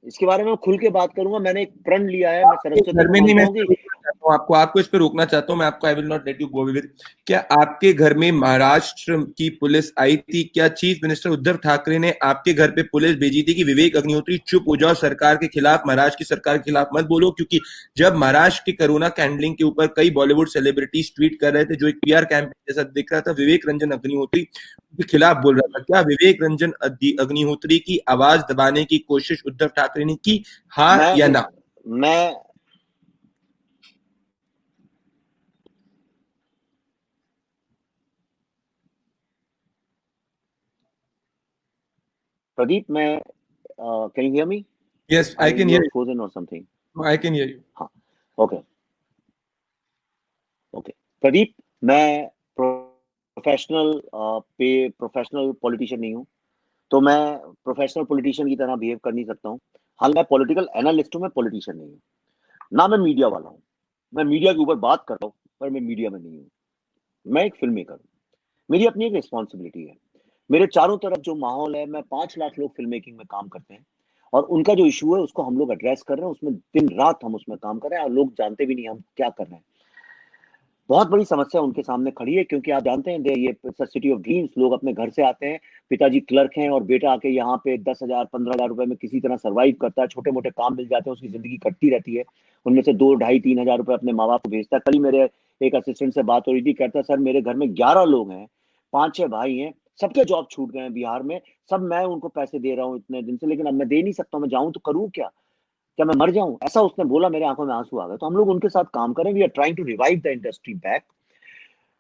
इसके बारे में खुल के बात करूंगा। मैंने एक प्रण लिया है, मैं सरस्वती घर को में नहीं, मानता मैं हूँ कि आपको इस पे रोकना चाहता हूँ। मैं आपको, I will not let you go with. क्या आपके घर में महाराष्ट्र की पुलिस आई थी? क्या चीफ मिनिस्टर उद्धव ठाकरे ने आपके घर पे पुलिस भेजी थी कि विवेक अग्निहोत्री चुप हो जाओ, सरकार के खिलाफ, महाराष्ट्र की सरकार के खिलाफ मत बोलो? क्योंकि जब महाराष्ट्र के कोरोना कैंडलिंग के ऊपर कई बॉलीवुड सेलिब्रिटीज ट्वीट कर रहे थे, जो एक पीआर कैंपेन जैसा दिख रहा था, विवेक रंजन अग्निहोत्री के खिलाफ बोल रहा था। क्या विवेक रंजन अग्निहोत्री की आवाज दबाने की कोशिश उद्धव ठाकरे ने की, हाँ या ना? मैं प्रदीप, मैं can you hear me? Yes, I can hear you are you. Frozen or something? I can hear you. हाँ, ओके ओके प्रदीप, मैं प्रोफेशनल पॉलिटिशियन नहीं हूँ, तो मैं प्रोफेशनल पॉलिटिशियन की तरह बिहेव कर नहीं सकता हूँ। हाल मैं पॉलिटिकल एनालिस्ट हूँ, मैं पॉलिटिशियन नहीं हूँ। ना मैं मीडिया वाला हूँ, मैं मीडिया के ऊपर बात कर रहा हूँ, पर मैं मीडिया में नहीं हूँ। मैं एक फिल्म मेकर हूँ, मेरी अपनी एक रिस्पॉन्सिबिलिटी है। मेरे चारों तरफ जो माहौल है, मैं 5 लाख लोग फिल्म मेकिंग में काम करते हैं, और उनका जो इशू है उसको हम लोग एड्रेस कर रहे हैं। उसमें दिन रात हम उसमें काम कर रहे हैं, और लोग जानते भी नहीं हम क्या कर रहे हैं। बहुत बड़ी समस्या उनके सामने खड़ी है, क्योंकि आप जानते हैं ये सिटी ऑफ ड्रीम्स। लोग अपने घर से आते हैं, पिताजी क्लर्क हैं और बेटा आके यहाँ पे 10,000 15,000 रुपए में किसी तरह सर्वाइव करता है। छोटे मोटे काम मिल जाते हैं, उसकी जिंदगी कटती रहती है। उनमें से 2 ढाई 3,000 रुपए अपने माँ बाप को भेजता है। कल ही मेरे एक असिस्टेंट से बात हो रही थी, कहता है सर मेरे घर में 11 लोग हैं, 5-6 भाई हैं, सबके जॉब छूट गए हैं बिहार में, सब मैं उनको पैसे दे रहा हूँ इतने दिन से, लेकिन अब मैं दे नहीं सकता हूँ। मैं जाऊँ तो करूँ क्या? क्या मैं मर जाऊं? ऐसा उसने बोला, मेरे आंखों में आंसू आ गए। तो हम लोग उनके साथ काम करें। We are trying to revive the industry back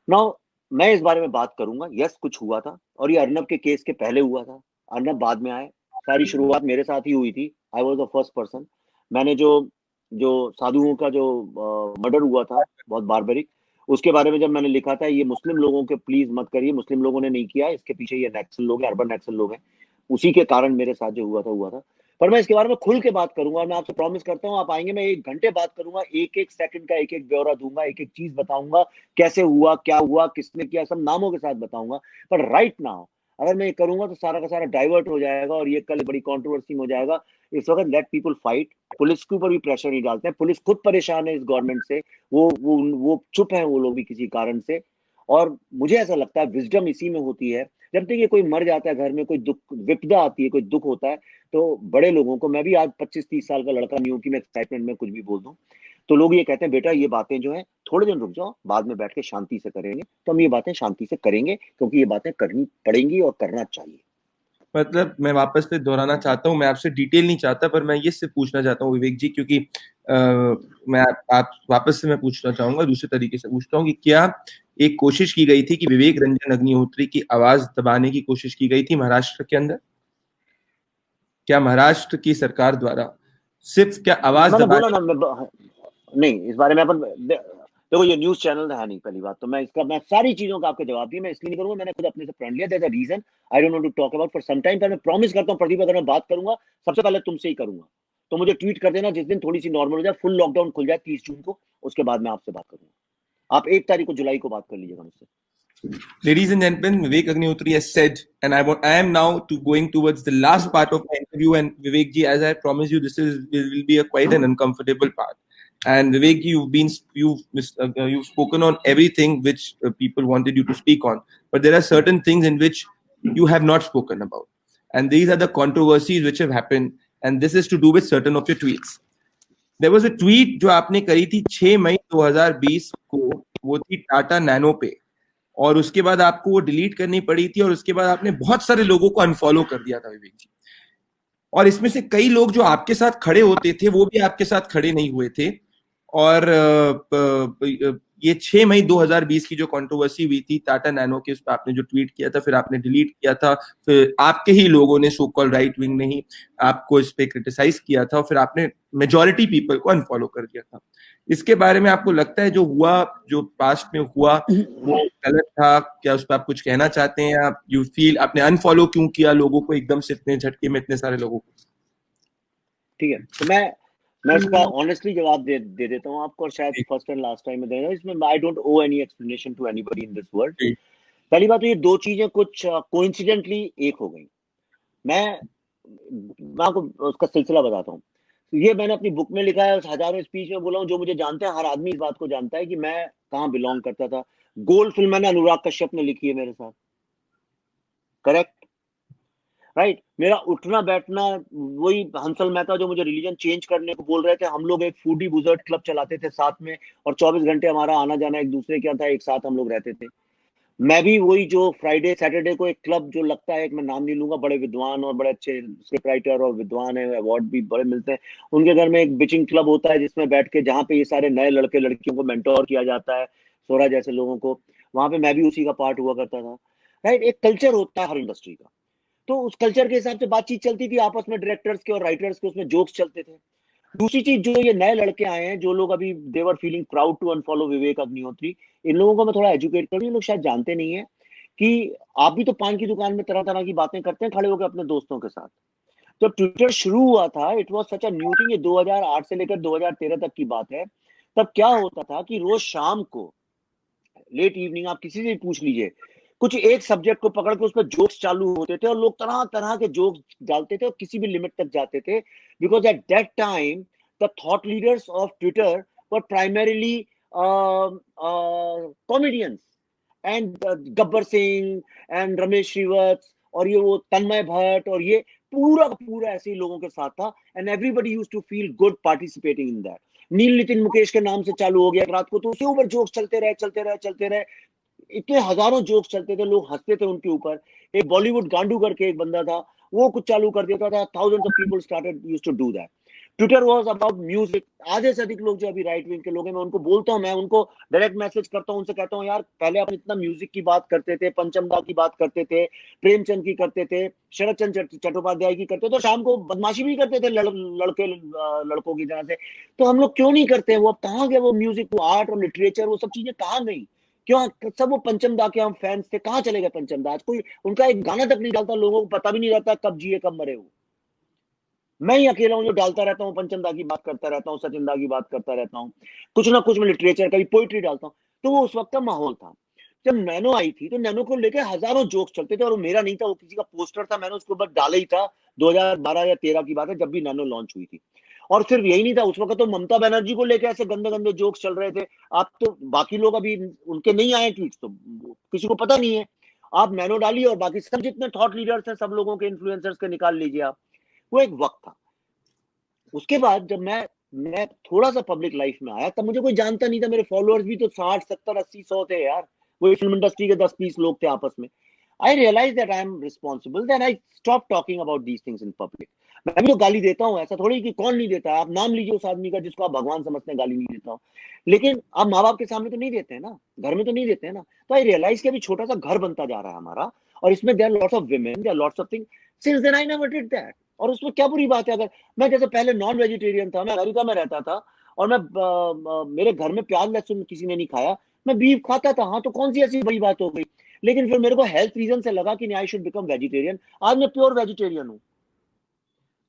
now. मैं इस बारे में बात करूंगा। यस, कुछ हुआ था, और ये अर्नब के केस के पहले हुआ था। अर्नब बाद में आए, सारी शुरुआत मेरे साथ ही हुई थी। I was the first person. मैंने जो जो साधुओं का जो मर्डर हुआ था, बहुत बारबरिक, उसके बारे में जब मैंने लिखा था, ये मुस्लिम लोगों के प्लीज मत करिए, मुस्लिम लोगों ने नहीं किया, इसके पीछे ये नक्सल लोग हैं, अर्बन नक्सल लोग हैं, उसी के कारण मेरे साथ जो हुआ था। पर मैं इसके बारे में खुल के बात करूंगा, और मैं आपसे प्रॉमिस करता हूं आप आएंगे, मैं 1 घंटे बात करूंगा, एक एक सेकंड का एक एक ब्यौरा दूंगा, एक एक चीज बताऊंगा, कैसे हुआ, क्या हुआ, किसने किया, सब नामों के साथ बताऊंगा। पर राइट नाउ अगर मैं ये करूंगा तो सारा का सारा डाइवर्ट हो जाएगा, और ये कल बड़ी कंट्रोवर्सी में हो जाएगा। इस वक्त लेट पीपल फाइट। पुलिस के ऊपर भी प्रेशर नहीं डालते हैं, पुलिस खुद परेशान है इस गवर्नमेंट से। वो चुप है, वो लोग भी किसी कारण से। और मुझे ऐसा लगता है विजडम इसी में होती है। जब तक ये कोई मर जाता है, घर में कोई दुख विपदा आती है, कोई दुख होता है, तो बड़े लोगों को, मैं भी आज 25-30 साल का लड़का नहीं हूं कि मैं एक्साइटमेंट में कुछ भी बोल दूं, तो लोग ये कहते हैं बेटा ये बातें जो है थोड़े दिन रुक जाओ, बाद में बैठ के शांति से करेंगे। तो हम ये बातें शांति से करेंगे, क्योंकि ये बातें करनी पड़ेंगी और करना चाहिए। मतलब मैं वापस से दोहराना चाहता हूँ, मैं आपसे डिटेल नहीं चाहता, पर मैं ये सिर्फ पूछना चाहता हूँ विवेक जी, क्योंकि मैं आप वापस से मैं पूछना चाहूंगा, दूसरे तरीके से पूछता हूँ कि क्या एक कोशिश की गई थी कि विवेक रंजन अग्निहोत्री की आवाज दबाने की कोशिश की गई थी महाराष्ट्र के अंदर? क्या महाराष्ट्र की सरकार द्वारा सिर्फ क्या आवाज मैंने बोला दबाने? ना, नहीं, इस बारे में अपन देखो, ये न्यूज चैनल है नहीं, पहली बात तो मैं सारी चीजों का आपको जवाब दिया। मैं इसलिए नहीं करूंगा, मैंने खुद अपने से प्रण लिया। There is a reason I don't want to talk about for some time, पर मैं प्रॉमिस करता हूं प्रदीप, अगर मैं बात करूंगा सबसे पहले तुमसे ही करूंगा। तो मुझे ट्वीट कर देना जिस दिन थोड़ी सी नॉर्मल हो जाए, फुल लॉकडाउन खुल जाए 30 जून को, उसके बाद मैं आपसे बात करूंगा। आप 1 तारीख को जुलाई को बात कर लीजिएगा मुझसे। Ladies and gentlemen, Vivek Agnihotri has said, and I am now going towards the last part of my interview. And Vivek ji, as I promised you, this will be quite an uncomfortable part. And Vivek ji, you've spoken on everything which people wanted you to speak on, but there are certain things in which you have not spoken about, and these are the controversies which have happened. And this is to do with certain of your tweets. There was a tweet जो आपने करी थी 6 मई 2020 को, वो थी टाटा नैनो पे, और उसके बाद आपको वो डिलीट करनी पड़ी थी, और उसके बाद आपने बहुत सारे लोगों को अनफॉलो कर दिया था विवेक जी। और इसमें से कई लोग जो आपके साथ खड़े होते थे वो भी आपके साथ खड़े नहीं हुए थे। और ये 6 मई 2020 की जो कंट्रोवर्सी हुई थी टाटा नैनो के, उस पर आपने जो ट्वीट किया था, फिर आपने डिलीट किया था, फिर आपके ही लोगों ने, सो कॉल्ड राइट विंग ने ही आपको इस पे क्रिटिसाइज किया था, और फिर आपने मेजॉरिटी पीपल को अनफॉलो कर दिया था। इसके बारे में आपको लगता है जो हुआ, जो पास्ट में हुआ, वो गलत था क्या? उस पर आप कुछ कहना चाहते हैं? आप यू फील आपने अनफॉलो क्यों किया लोगों को एकदम से, इतने झटके में इतने सारे लोगों को? ठीक है, तो मैं इसका ऑनेस्टली जवाब दे देता हूँ आपको, और शायद फर्स्ट एंड लास्ट टाइम में देना इसमें। I don't owe any explanation to anybody in this world. पहली बात तो ये दो चीजें कुछ कोइंसिडेंटली एक हो गई। मैं आपको उसका सिलसिला बताता हूँ। ये मैंने अपनी बुक में लिखा है, उस हजारों स्पीच में बोला हूँ। जो मुझे जानते हैं, हर आदमी इस बात को जानता है कि मैं कहाँ बिलोंग करता था। गोल्ड फिल्म मैंने अनुराग कश्यप ने लिखी है मेरे साथ, करेक्ट, राइट। मेरा उठना बैठना वही हंसल मेहता जो मुझे रिलीजन चेंज करने को बोल रहे थे। हम लोग एक फूडी बुजर्ट क्लब चलाते थे साथ में, और 24 घंटे हमारा आना जाना एक दूसरे के यहाँ था, एक साथ हम लोग रहते थे। मैं भी वही जो फ्राइडे सैटरडे को एक क्लब जो लगता है, एक मैं नाम नहीं लूंगा, बड़े विद्वान और बड़े अच्छे स्क्रिप्ट राइटर और विद्वान है, अवार्ड भी बड़े मिलते हैं, उनके घर में एक बिचिंग क्लब होता है जिसमें बैठ के, जहाँ पे ये सारे नए लड़के लड़कियों को मेंटोर किया जाता है, सोरा जैसे लोगों को। वहां पे मैं भी उसी का पार्ट हुआ करता था, राइट। एक कल्चर होता है हर इंडस्ट्री का, तो उस कल्चर के हिसाब से बातचीत चलती थी आपस में, डायरेक्टर्स के और राइटर्स के, उसमें जोक्स चलते थे। दूसरी चीज, जो ये नए लड़के आए हैं, जो लोग अभी देवर feeling proud to unfollow Vivek Agnihotri, इन लोगों को मैं थोड़ा एजुकेट करूँ। ये लोग शायद जानते नहीं है कि आप भी तो पान की दुकान में तरह तरह की बातें करते हैं खड़े होकर अपने दोस्तों के साथ। जब ट्विटर शुरू हुआ था, it was such a new thing. ये 2008 से लेकर 2013 तक की बात है। तब क्या होता था कि रोज शाम को लेट इवनिंग, आप किसी से भी पूछ लीजिए, कुछ एक सब्जेक्ट को पकड़ के उस पर जोक्स चालू होते थे, और लोग तरह तरह के जोक्स डालते थे और किसी भी लिमिट तक जाते थे। Because at that time the thought leaders of Twitter were primarily comedians, and Gabbar Singh and Ramesh Srivats और ये वो तन्मय भट्ट, और ये पूरा का पूरा ऐसे ही लोगों के साथ था। And everybody used to feel good participating in that. Neel Nitin Mukesh के नाम से चालू हो गया रात को, तो उसके ऊपर जोक्स चलते रहे। इतने हजारों जोक्स चलते थे, लोग हंसते थे उनके ऊपर। एक बॉलीवुड गांडू करके एक बंदा था, वो कुछ चालू कर देता था, thousands of people started used to do that. Twitter was about music. आधे से अधिक लोग जो अभी राइट विंग के लोग हैं, मैं उनको बोलता हूँ, मैं उनको डायरेक्ट मैसेज करता हूँ, उनसे कहता हूँ, यार पहले आप इतना म्यूजिक की बात करते थे, पंचमदा की बात करते थे, प्रेमचंद की करते थे, शरद चंद्र चट्टोपाध्याय की करते थे, तो शाम को बदमाशी भी करते थे लड़कों की तरह से। तो हम लोग क्यों नहीं करते? वो अब कहाँ गए? वो म्यूजिक, वो आर्ट और लिटरेचर, वो सब चीजें कहाँ गई? क्यों सब वो पंचम दा के हम फैंस थे, कहाँ चले गए पंचम दा? आज कोई उनका एक गाना तक नहीं डालता, लोगों को पता भी नहीं रहता कब जिए कब मरे वो। मैं ही अकेला हूँ जो डालता रहता हूँ, पंचम दा की बात करता रहता हूँ, सचिन दा की बात करता रहता हूँ, कुछ ना कुछ मैं लिटरेचर, कभी पोइट्री डालता हूँ। तो वो उस वक्त का माहौल था। जब नैनो आई थी, तो नैनो को लेकर हजारों जोक्स चलते थे, और वो मेरा नहीं था, वो किसी का पोस्टर था, मैंने उसको बस डाला ही था। 2012 या 13 की बात है, जब भी नैनो लॉन्च हुई थी। और सिर्फ यही नहीं था, उस वक्त तो ममता बनर्जी को लेकर ऐसे गंदे गंदे जोक्स चल रहे थे। आप तो, बाकी लोग अभी उनके नहीं आए ट्वीट्स, तो किसी को पता नहीं है। आप नैनो डालिए और बाकी सब जितने थॉट लीडर्स हैं, सब लोगों के, इन्फ्लुएंसर्स के निकाल लीजिए आप। वो एक वक्त था। उसके बाद जब मैं थोड़ा सा पब्लिक लाइफ में आया, तब मुझे कोई जानता नहीं था। मेरे फॉलोअर्स भी तो 60 70 80 100 थे यार। वो फिल्म इंडस्ट्री के 10 20 लोग थे आपस में। I realise that I am responsible, then I stop talking about these things in public. मैं भी तो गाली देता हूँ, ऐसा थोड़ी कि कौन नहीं देता है। आप नाम लीजिए उस आदमी का जिसको आप भगवान समझते हैं, गाली नहीं देता हूँ। लेकिन आप माँ बाप के सामने तो नहीं देते हैं ना, घर में तो नहीं देते हैं ना। तो आई रियलाइज कि अभी छोटा सा घर बनता जा रहा है हमारा, और इसमें there lots of women, there lots of thing. Since then I never did that. और उसमें क्या बुरी बात है? अगर मैं, जैसे पहले नॉन वेजिटेरियन था, मैं अमेरिका में रहता था, और मैं मेरे घर में प्याज लहसुन किसी ने नहीं खाया, मैं बीफ खाता था, हाँ, तो कौन सी ऐसी बड़ी बात हो गई? लेकिन फिर मेरे को हेल्थ रीजन से लगा कि आई शुड बिकम वेजिटेरियन। आज मैं प्योर वेजिटेरियन हूँ।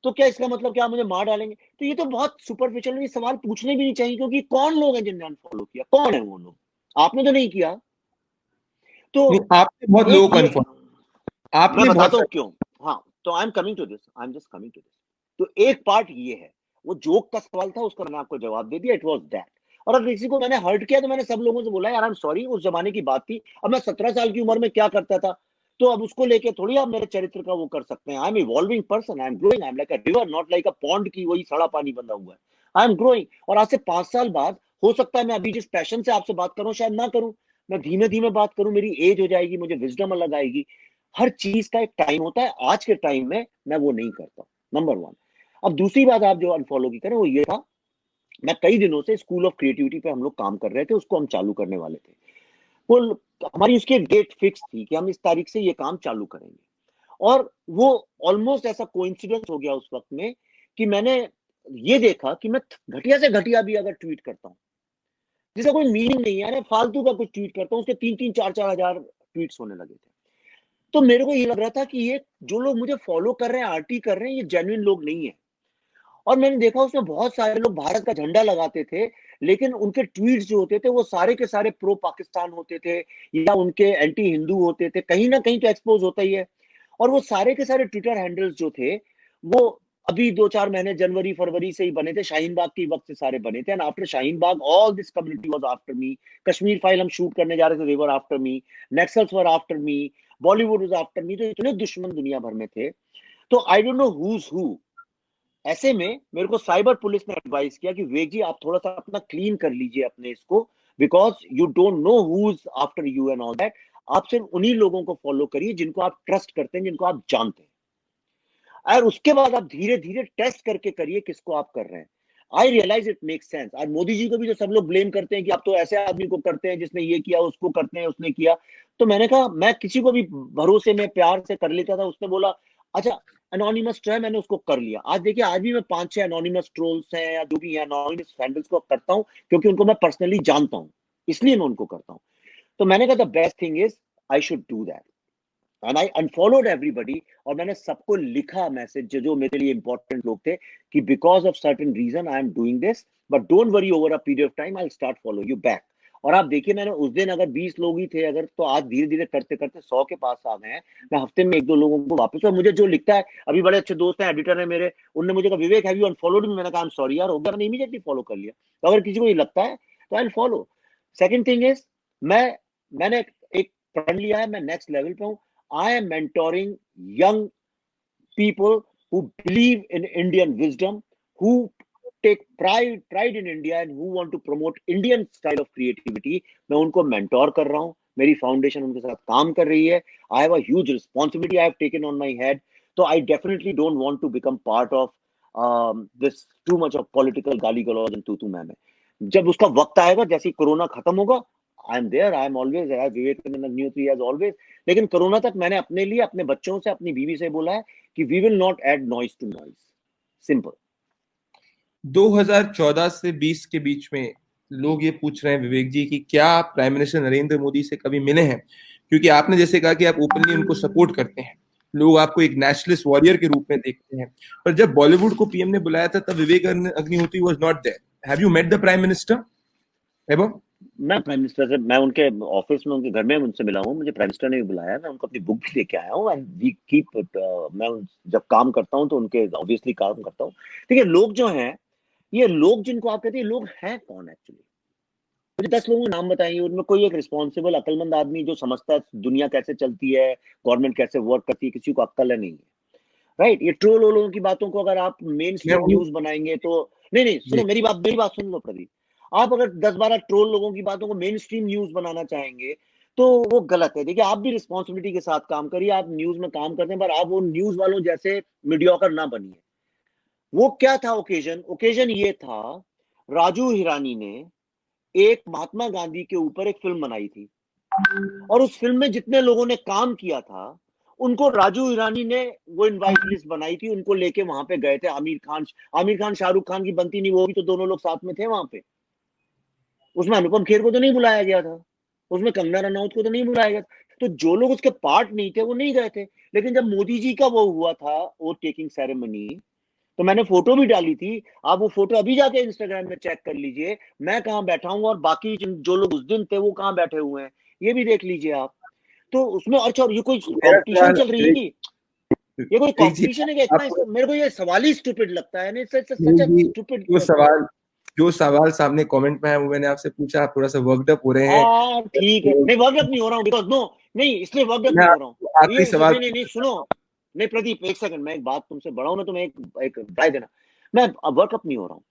तो क्या इसका मतलब क्या आप मुझे मार डालेंगे? तो ये तो बहुत सुपरफिशियल, ये सवाल पूछने भी नहीं चाहिए, क्योंकि कौन लोग हैं जिनने अनफॉलो किया? कौन है वो लोग? आपने तो नहीं किया। तो नहीं, आपने बहुत एक लोगों को ये, अनफॉलो, मैं आपने बहुत बताता हूँ सारे। क्यों। हाँ, तो I am coming to this, I am just coming to this. तो एक पार्ट ये है, वो जोक का सवाल था, उसका मैंने आपको जवाब दे दिया, इट वाज दैट। और अगर किसी को मैंने हर्ट किया, तो मैंने सब लोगों से बोला, यार आई एम सॉरी, उस जमाने की बात थी। अब मैं 17 साल की उम्र में क्या करता था, तो अब उसको लेके थोड़ी आप मेरे चरित्र का वो कर सकते हैं। I am evolving person, I am growing, I am like a river, not like a pond की वही सड़ा पानी बंधा हुआ है। I am growing. और आज से 5 साल बाद हो सकता है मैं अभी जिस पैशन से आपसे बात करूं, शायद ना करूं। मैं धीमे धीमे बात करूं, मेरी एज हो जाएगी, मुझे विजडम अलग आएगी। हर चीज का एक टाइम होता है, आज के टाइम में मैं वो नहीं करता, नंबर वन। अब दूसरी बात आप जो अनफॉलो की करें वो ये था, मैं कई दिनों से स्कूल ऑफ क्रिएटिविटी पे हम लोग काम कर रहे थे, उसको हम चालू करने वाले थे। वो हमारी उसकी एक डेट फिक्स थी कि हम इस तारीख से ये काम चालू करेंगे, और वो ऑलमोस्ट ऐसा कोइंसिडेंस हो गया उस वक्त में कि मैंने ये देखा कि मैं घटिया से घटिया भी अगर ट्वीट करता हूँ जिसका कोई मीनिंग नहीं है, फालतू का कुछ ट्वीट करता हूँ, उसके 3-3, 4-4 हजार ट्वीट्स होने लगे थे। तो मेरे को ये लग रहा था कि ये जो लोग मुझे फॉलो कर रहे हैं, आरटी कर रहे हैं, ये जेन्युइन लोग नहीं है। और मैंने देखा उसमें बहुत सारे लोग भारत का झंडा लगाते थे, लेकिन उनके ट्वीट्स जो होते थे वो सारे के सारे प्रो पाकिस्तान होते थे, या उनके एंटी हिंदू होते थे, कहीं ना कहीं तो एक्सपोज होता ही है। और वो सारे के सारे ट्विटर हैंडल्स जो थे, वो अभी 2-4 महीने जनवरी फरवरी से ही बने थे, शाहीन बाग के वक्त से सारे बने थे। And after Shaheen Bagh all this community was after me. Kashmir file हम शूट करने जा रहे थे, they were after me. Naxals were after me. Bollywood was after me. तो इतने दुश्मन दुनिया भर में थे। तो I don't know who's who. ऐसे में मेरे को साइबर पुलिस ने एडवाइस किया कि विवेक जी आप थोड़ा सा अपना क्लीन कर लीजिए अपने इसको, because you don't know who is after you and all that. आप सिर्फ उन्हीं लोगों को फॉलो करिए जिनको आप ट्रस्ट करते हैं, जिनको आप जानते हैं, और उसके बाद आप धीरे धीरे टेस्ट करके करिए किसको आप कर रहे हैं। आई रियलाइज इट मेक सेंस। आज मोदी जी को भी जो सब लोग ब्लेम करते हैं कि आप तो ऐसे आदमी को करते हैं जिसने ये किया, उसको करते हैं, उसने किया। तो मैंने कहा मैं किसी को भी भरोसे में प्यार से कर लेता था। उसने बोला अच्छा अनोनिमस है, मैंने उसको कर लिया। आज देखिए, आज भी मैं 5-6 अनोनिमस ट्रोल्स हैं या जो भी है अनोनिमस हैंडल्स को करता हूं, क्योंकि उनको मैं पर्सनली जानता हूं, इसलिए मैं उनको करता हूं। तो मैंने कहा the best thing is I should do that, and I unfollowed everybody. और मैंने सबको लिखा मैसेज जो जो मेरे लिए इंपॉर्टेंट लोग थे कि because of certain reason I am doing this, but don't worry, over a period of time I start follow you back. और आप देखिए, मैंने उस दिन अगर 20 लोग ही थे अगर, तो आज धीरे धीरे करते करते 100 के पास आ गए हैं। मैं हफ्ते में 1-2 लोगों को वापस, और मुझे जो लिखता है, अभी बड़े अच्छे दोस्त हैं, एडिटर है मेरे, उनने मुझे कहा विवेक हैव यू अनफॉलोड मी। मैंने कहा आई एम सॉरी यार, हो गया, मैंने इमीडिएटली फॉलो कर लिया। तो अगर किसी को ये लगता है तो I follow. Second thing is, मैं मैंने एक प्रण लिया है, मैं नेक्स्ट लेवल पे हूँ। I am mentoring young people who believe in Indian wisdom, who take pride in India and who want to promote Indian style of creativity. मैं उनको mentor कर रहा हूँ, मेरी फाउंडेशन उनके साथ काम कर रही है। I have a huge responsibility I have taken on my head. So I definitely don't want to become part of this too much of political गाली गलौज and तू मैं। जब उसका वक्त आएगा, जैसे कोरोना खत्म होगा, I am there, I am always, Vivekananda new age always. लेकिन कोरोना तक मैंने अपने लिए, अपने बच्चों से, अपनी बीवी से बोला है कि we will not add noise to noise, simple. 2014 से 20 के बीच में लोग ये पूछ रहे हैं विवेक जी कि क्या आप प्राइम मिनिस्टर नरेंद्र मोदी से कभी मिले हैं, क्योंकि आपने जैसे कहा कि आप ओपनली उनको सपोर्ट करते हैं, लोग आपको एक नेशनलिस्ट वॉरियर के रूप में देखते हैं, पर जब बॉलीवुड को पीएम ने बुलाया था तब Vivek Agnihotri was not there. Have you met the prime minister ever? मैं प्राइम मिनिस्टर से, मैं उनके ऑफिस में, उनके घर में उनसे मिला हूँ, मुझे प्राइम मिनिस्टर ने भी बुलाया, मैं उनको अपनी बुक भी लेके आया हूँ। एंड वी कीप इट, मैं जब काम करता हूँ तो उनके ऑब्वियसली काम करता हूँ। देखिए, लोग जो हैं, ये लोग जिनको आप कहते हैं लोग हैं कौन एक्चुअली? मुझे 10 लोगों के नाम बताइए, उनमें कोई एक रिस्पॉन्सिबल अकलमंद आदमी जो समझता है दुनिया कैसे चलती है, गवर्नमेंट कैसे वर्क करती है, किसी को अक्ल है नहीं है, राइट? ये ट्रोल लोगों की बातों को अगर आप मेन मैं स्ट्रीम न्यूज बनाएंगे तो, नहीं नहीं जी सुनो, मेरी बात सुन लो प्रदीप। आप अगर 10-12 ट्रोल लोगों की बातों को मेन स्ट्रीम न्यूज बनाना चाहेंगे तो वो गलत है। देखिए, आप भी रिस्पॉन्सिबिलिटी के साथ काम करिए, आप न्यूज में काम करते हैं, पर आप वो न्यूज वालों जैसे मीडियोकर ना बनिए। वो क्या था ओकेजन? ओकेजन ये था, राजू हिरानी ने एक महात्मा गांधी के ऊपर एक फिल्म बनाई थी, और उस फिल्म में जितने लोगों ने काम किया था उनको राजू ईरानी ने वो इनवाइट लिस्ट बनाई थी, उनको लेके वहां पे गए थे। आमिर खान शाहरुख खान की बनती नहीं, वो भी तो दोनों लोग साथ में थे वहां पे। उसमें अनुपम खेर को तो नहीं बुलाया गया था, उसमें कंगना रनौत को तो नहीं बुलाया गया था। तो जो लोग उसके पार्ट नहीं थे वो नहीं गए थे। लेकिन जब मोदी जी का वो हुआ था, वो टेकिंग सेरेमनी, तो मैंने फोटो भी डाली थी। आप वो फोटो अभी जाके इंस्टाग्राम में चेक कर लीजिए, मैं कहाँ बैठा हूँ और बाकी जो लोग उस दिन थे वो कहाँ बैठे हुए हैं, ये भी देख लीजिए आप। तो उसमें अच्छा, और ये कोई मेरा कंपटीशन सवाल चल रही है? ये कोई विवेक जी, कंपटीशन है क्या? इतना आपको मेरे को ये सवाल ही स्टूपिड लगता है। सच सच विवेक जी, स्टूपिड जो क्वेश्चन। सवाल जो सवाल सामने कमेंट में है वो मैंने आपसे पूछा, आप थोड़ा सा वर्कड अप हो रहे हैं। हाँ ठीक है, तो नहीं वर्कअप नहीं हो रहा हूँ, बिकॉज नो, नहीं इसलिए वर्कअप मैं नहीं हो रहा हूँ। आखिरी ये सवाल नहीं नहीं नहीं सुनो, नहीं प्रदीप एक सेकंड, मैं एक बात तुमसे बड़ा हूं ना, तो मैं एक राय देना। मैं वर्कअप नहीं हो रहा हूँ।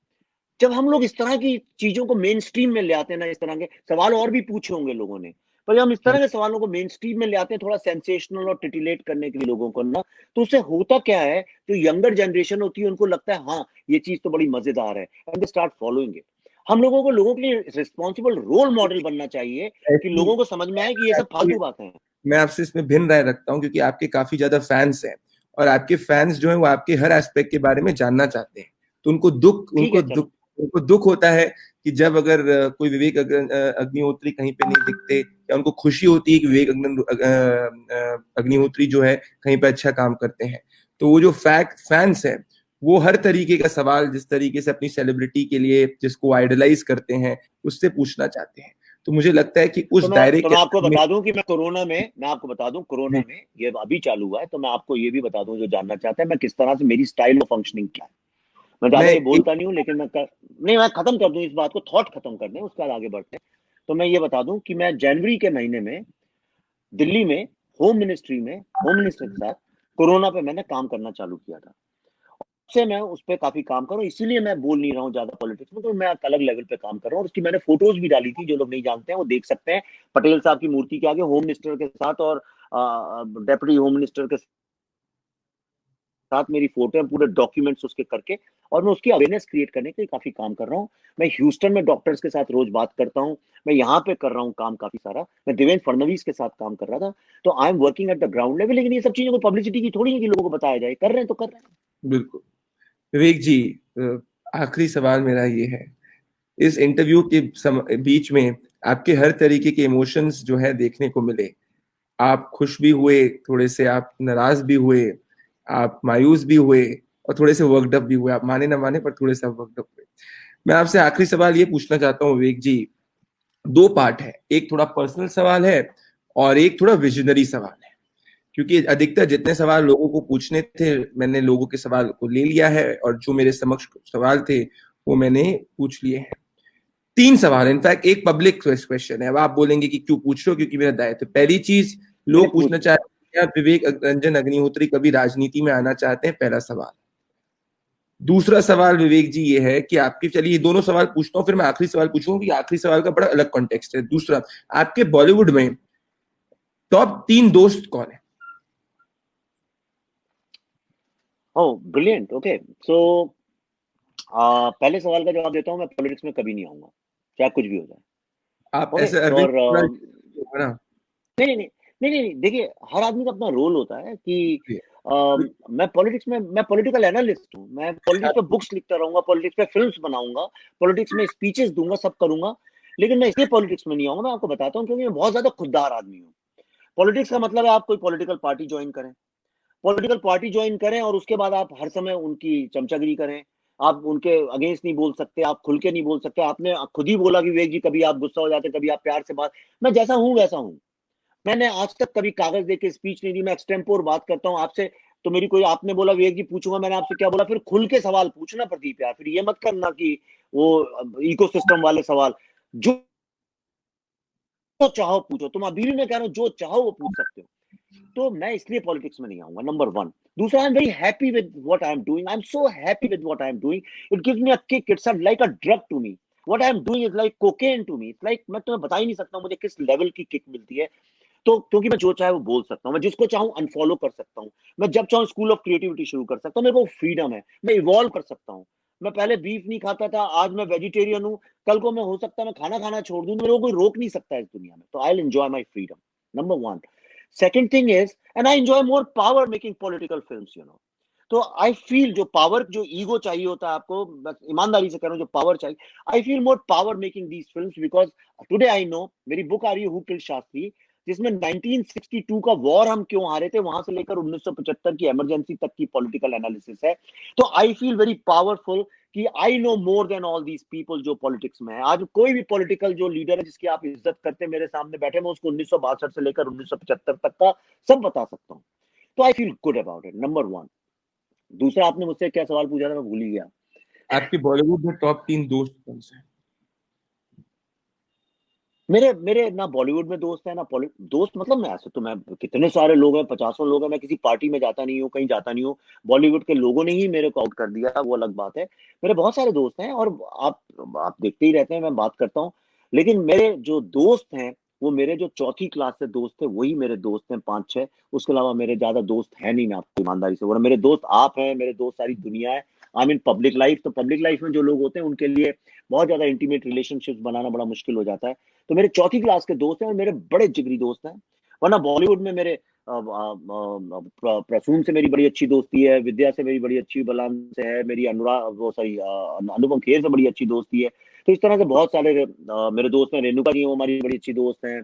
जब हम लोग इस तरह की चीजों को मेन स्ट्रीम में ले आते हैं ना, इस तरह के सवाल और भी पूछे होंगे लोगों ने, पर हम इस तरह के सवालों को मेन स्ट्रीम में ले आते हैं थोड़ा सेंसेशनल और टिटिलेट करने के लिए लोगों को ना, तो उससे होता क्या है, जो यंगर जनरेशन होती है उनको लगता है हाँ ये चीज तो बड़ी मजेदार है, and they start following it. हम लोगों के लिए रिस्पॉन्सिबल रोल मॉडल बनना चाहिए कि ऐसी लोगों को समझ में आए कि ये सब ऐसी फालतू बातें हैं। मैं आपसे इसमें भिन्न राय रखता हूँ, क्योंकि आपके काफी ज्यादा फैंस हैं, और आपके फैंस जो है वो आपके हर एस्पेक्ट के बारे में जानना चाहते हैं। तो ठीक है चलो। उनको दुख होता है कि जब अगर कोई अग्निहोत्री कहीं पे नहीं दिखते, या उनको खुशी होती है कि अग्निहोत्री जो है कहीं पे अच्छा काम करते हैं। तो वो जो फैंस है, वो हर तरीके का सवाल, जिस तरीके से अपनी सेलिब्रिटी के लिए जिसको आइडलाइज करते हैं, उससे पूछना चाहते हैं। तो मुझे लगता है कि उस दायरे तो के मैं आपको अंदर में। बता दूं कि मैं आपको बता दूं कोरोना में ये अभी चालू हुआ है, तो मैं आपको ये भी बता दूं जो जानना चाहता है मैं किस तरह से मेरी स्टाइल ऑफ फंक्शनिंग क्या है। मैं ज्यादा मैं ये एक बोलता नहीं हूँ, लेकिन नहीं, मैं खत्म कर दूं इस बात को, थॉट खत्म कर दें उसके बाद आगे बढ़ते हैं। तो मैं ये बता दूं कि मैं जनवरी के महीने में दिल्ली में होम मिनिस्टर के साथ कोरोना पे मैंने काम करना चालू किया था। से मैं उस पर काफी काम कर रहा हूँ, इसीलिए मैं बोल नहीं रहा हूँ ज्यादा पॉलिटिक्स में, तो मैं एक अलग लेवल पे काम कर रहा हूँ। उसकी मैंने फोटोज भी डाली थी, जो लोग नहीं जानते हैं वो देख सकते हैं, पटेल साहब की मूर्ति के आगे होम मिनिस्टर के साथ और डेप्यूटी होम मिनिस्टर के साथ मेरी फोटो है, पूरे डॉक्यूमेंट्स उसके करके, और मैं उसकी अवेयरनेस क्रिएट करने के लिए काफी काम कर रहा हूँ। मैं ह्यूस्टन में डॉक्टर्स के साथ रोज बात करता हूँ, मैं यहाँ पे कर रहा हूँ काम काफी सारा, मैं देवेंद्र फडणवीस के साथ काम कर रहा था। तो I am working at the ground level, लेकिन ये सब चीजों को पब्लिसिटी की थोड़ी है कि लोगों को बताया जाए, कर रहे हैं तो कर रहे हैं। बिल्कुल। विवेक जी, आखिरी सवाल मेरा ये है, इस इंटरव्यू के बीच में आपके हर तरीके के इमोशंस जो है देखने को मिले। आप खुश भी हुए, थोड़े से आप नाराज भी हुए, आप मायूस भी हुए, और थोड़े से वर्कडअप भी हुए। आप माने ना माने, पर थोड़े से वर्कडअप हुए। मैं आपसे आखिरी सवाल ये पूछना चाहता हूँ विवेक जी, दो पार्ट है, एक थोड़ा पर्सनल सवाल है और एक थोड़ा विजनरी सवाल है। क्योंकि अधिकतर जितने सवाल लोगों को पूछने थे, मैंने लोगों के सवाल को ले लिया है, और जो मेरे समक्ष सवाल थे वो मैंने पूछ लिए हैं। तीन सवाल, इनफैक्ट एक पब्लिक क्वेश्चन है। अब आप बोलेंगे कि क्यों पूछ रहे हो, क्योंकि मेरा दायित्व। पहली चीज, मैंने लोग पूछना पूछ चाहते हैं क्या विवेक रंजन अग्निहोत्री कभी राजनीति में आना चाहते हैं, पहला सवाल। दूसरा सवाल विवेक जी ये है कि आपके, चलिए ये दोनों सवाल पूछता हूँ, फिर मैं आखिरी सवाल पूछूंगा, कि आखिरी सवाल का बड़ा अलग कॉन्टेक्स्ट है। दूसरा, आपके बॉलीवुड में टॉप 3 दोस्त कौन है? ओह ब्रिलियंट, ओके। सो पहले सवाल का जवाब देता हूँ, मैं पॉलिटिक्स में कभी नहीं आऊंगा, चाहे कुछ भी हो जाए। आप ओके। ऐसे अरविंद और केजरीवाल होगा ना? नहीं नहीं नहीं नहीं नहीं नहीं, देखिए हर आदमी का अपना रोल होता है कि मैं पॉलिटिकल एनालिस्ट हूँ, मैं पॉलिटिक्स पे बुक्स लिखता रहूंगा, पॉलिटिक्स पे फिल्म्स बनाऊंगा, पॉलिटिक्स में स्पीचेस दूंगा, सब करूंगा। लेकिन मैं इसलिए पॉलिटिक्स में नहीं आऊंगा, मैं आपको बताता हूँ, क्योंकि मैं बहुत ज्यादा खुददार आदमी हूँ। पॉलिटिक्स का मतलब है आप कोई पॉलिटिकल पार्टी ज्वाइन करें, और उसके बाद आप हर समय उनकी चमचागिरी करें। आप उनके अगेंस्ट नहीं बोल सकते, आप खुल के नहीं बोल सकते। आपने खुद ही बोला कि विवेक जी कभी आप गुस्सा हो जाते, कभी आप प्यार से बात, मैं जैसा हूं वैसा हूं। मैंने आज तक कभी कागज देके स्पीच नहीं दी, मैं एक्सटेम्पोर बात करता हूं आपसे। तो मेरी कोई, आपने बोला विवेक जी पूछूंगा, मैंने आपसे क्या बोला, फिर खुल के सवाल पूछना प्रदीप यार, फिर ये मत करना कि वो इकोसिस्टम वाले सवाल। जो चाहो पूछो, तुम अभी भी, मैं कह रहा हूं जो चाहो वो पूछ सकते हो। तो मैं इसलिए पॉलिटिक्स में नहीं आऊंगा, नंबर वन। दूसरा, I am very happy with what I am doing, I am so happy with what I am doing. It gives me a kick, it's like a drug to me. What I am doing is like cocaine to me, it's like, मैं तुम्हें बता ही नहीं सकता मुझे किस लेवल की किक मिलती है। तो क्योंकि मैं जो चाहे वो बोल सकता हूँ, मैं जिसको चाहूँ अनफॉलो कर सकता हूँ, मैं जब चाहूँ स्कूल ऑफ क्रिएटिविटी शुरू कर सकता हूँ, मेरे को फ्रीडम है, मैं इवॉल्व कर सकता हूँ। मैं पहले बीफ नहीं खाता था, आज मैं वेजिटेरियन हूँ, कल को मैं, हो सकता है मैं खाना खाना छोड़ दूं, मेरे को कोई रोक नहीं सकता इस दुनिया में। तो I will enjoy my freedom, number one. Second thing is, and I enjoy more power making political film. तो आई फील जो पावर, जो ईगो चाहिए होता है आपको, बस ईमानदारी से कह रहा हूं, जो पावर चाहिए, I feel more power making these films, because today I know, मेरी बुक आ रही है हु किल्ड शास्त्री, जिसमें 1962 का वॉर हम क्यों हारे थे, वहां से लेकर 1975 की इमरजेंसी तक की पॉलिटिकल एनालिसिस है। तो आई फील वेरी पावरफुल कि I know more than all these people जो पॉलिटिक्स में है। आज कोई भी पॉलिटिकल जो लीडर है जिसकी आप इज्जत करते हैं, मेरे सामने बैठे, मैं उसको 1962 से लेकर 1975 तक का सब बता सकता हूँ। तो I feel good about it, number one. दूसरा, आपने मुझसे क्या सवाल पूछा था, मैं भूल ही गया। आपके बॉलीवुड में टॉप 3 दोस्त कौन से हैं? मेरे मेरे ना बॉलीवुड में दोस्त है ना दोस्त, मतलब मैं ऐसे तो, मैं कितने सारे लोग हैं, पचासों लोग हैं, मैं किसी पार्टी में जाता नहीं हूँ, कहीं जाता नहीं हूँ। बॉलीवुड के लोगों ने ही मेरे को आउट कर दिया, वो अलग बात है। मेरे बहुत सारे दोस्त हैं, और आप देखते ही रहते हैं, मैं बात करता हूँ। लेकिन मेरे जो दोस्त हैं वो मेरे जो चौथी क्लास से दोस्त थे वही मेरे दोस्त हैं 5-6। उसके अलावा मेरे ज्यादा दोस्त हैं नहीं, मैं आपको ईमानदारी से बोल रहा हूं। मेरे दोस्त आप हैं, मेरे दोस्त सारी दुनिया है। आई मीन पब्लिक लाइफ, तो पब्लिक लाइफ में जो लोग होते हैं उनके लिए बहुत ज्यादा इंटीमेट रिलेशनशिप बनाना बड़ा मुश्किल हो जाता है। तो मेरे चौथी क्लास के दोस्त हैं और मेरे बड़े जिगरी दोस्त हैं। वरना बॉलीवुड में मेरे प्रसून से मेरी बड़ी अच्छी दोस्ती है, विद्या से मेरी बड़ी अच्छी, बलान से है मेरी, अनुराग वो सॉरी अनुपम खेर से बड़ी अच्छी दोस्ती है। तो इस तरह से बहुत सारे मेरे दोस्त हैं। रेणुका जी वो हमारी बड़ी अच्छी दोस्त हैं।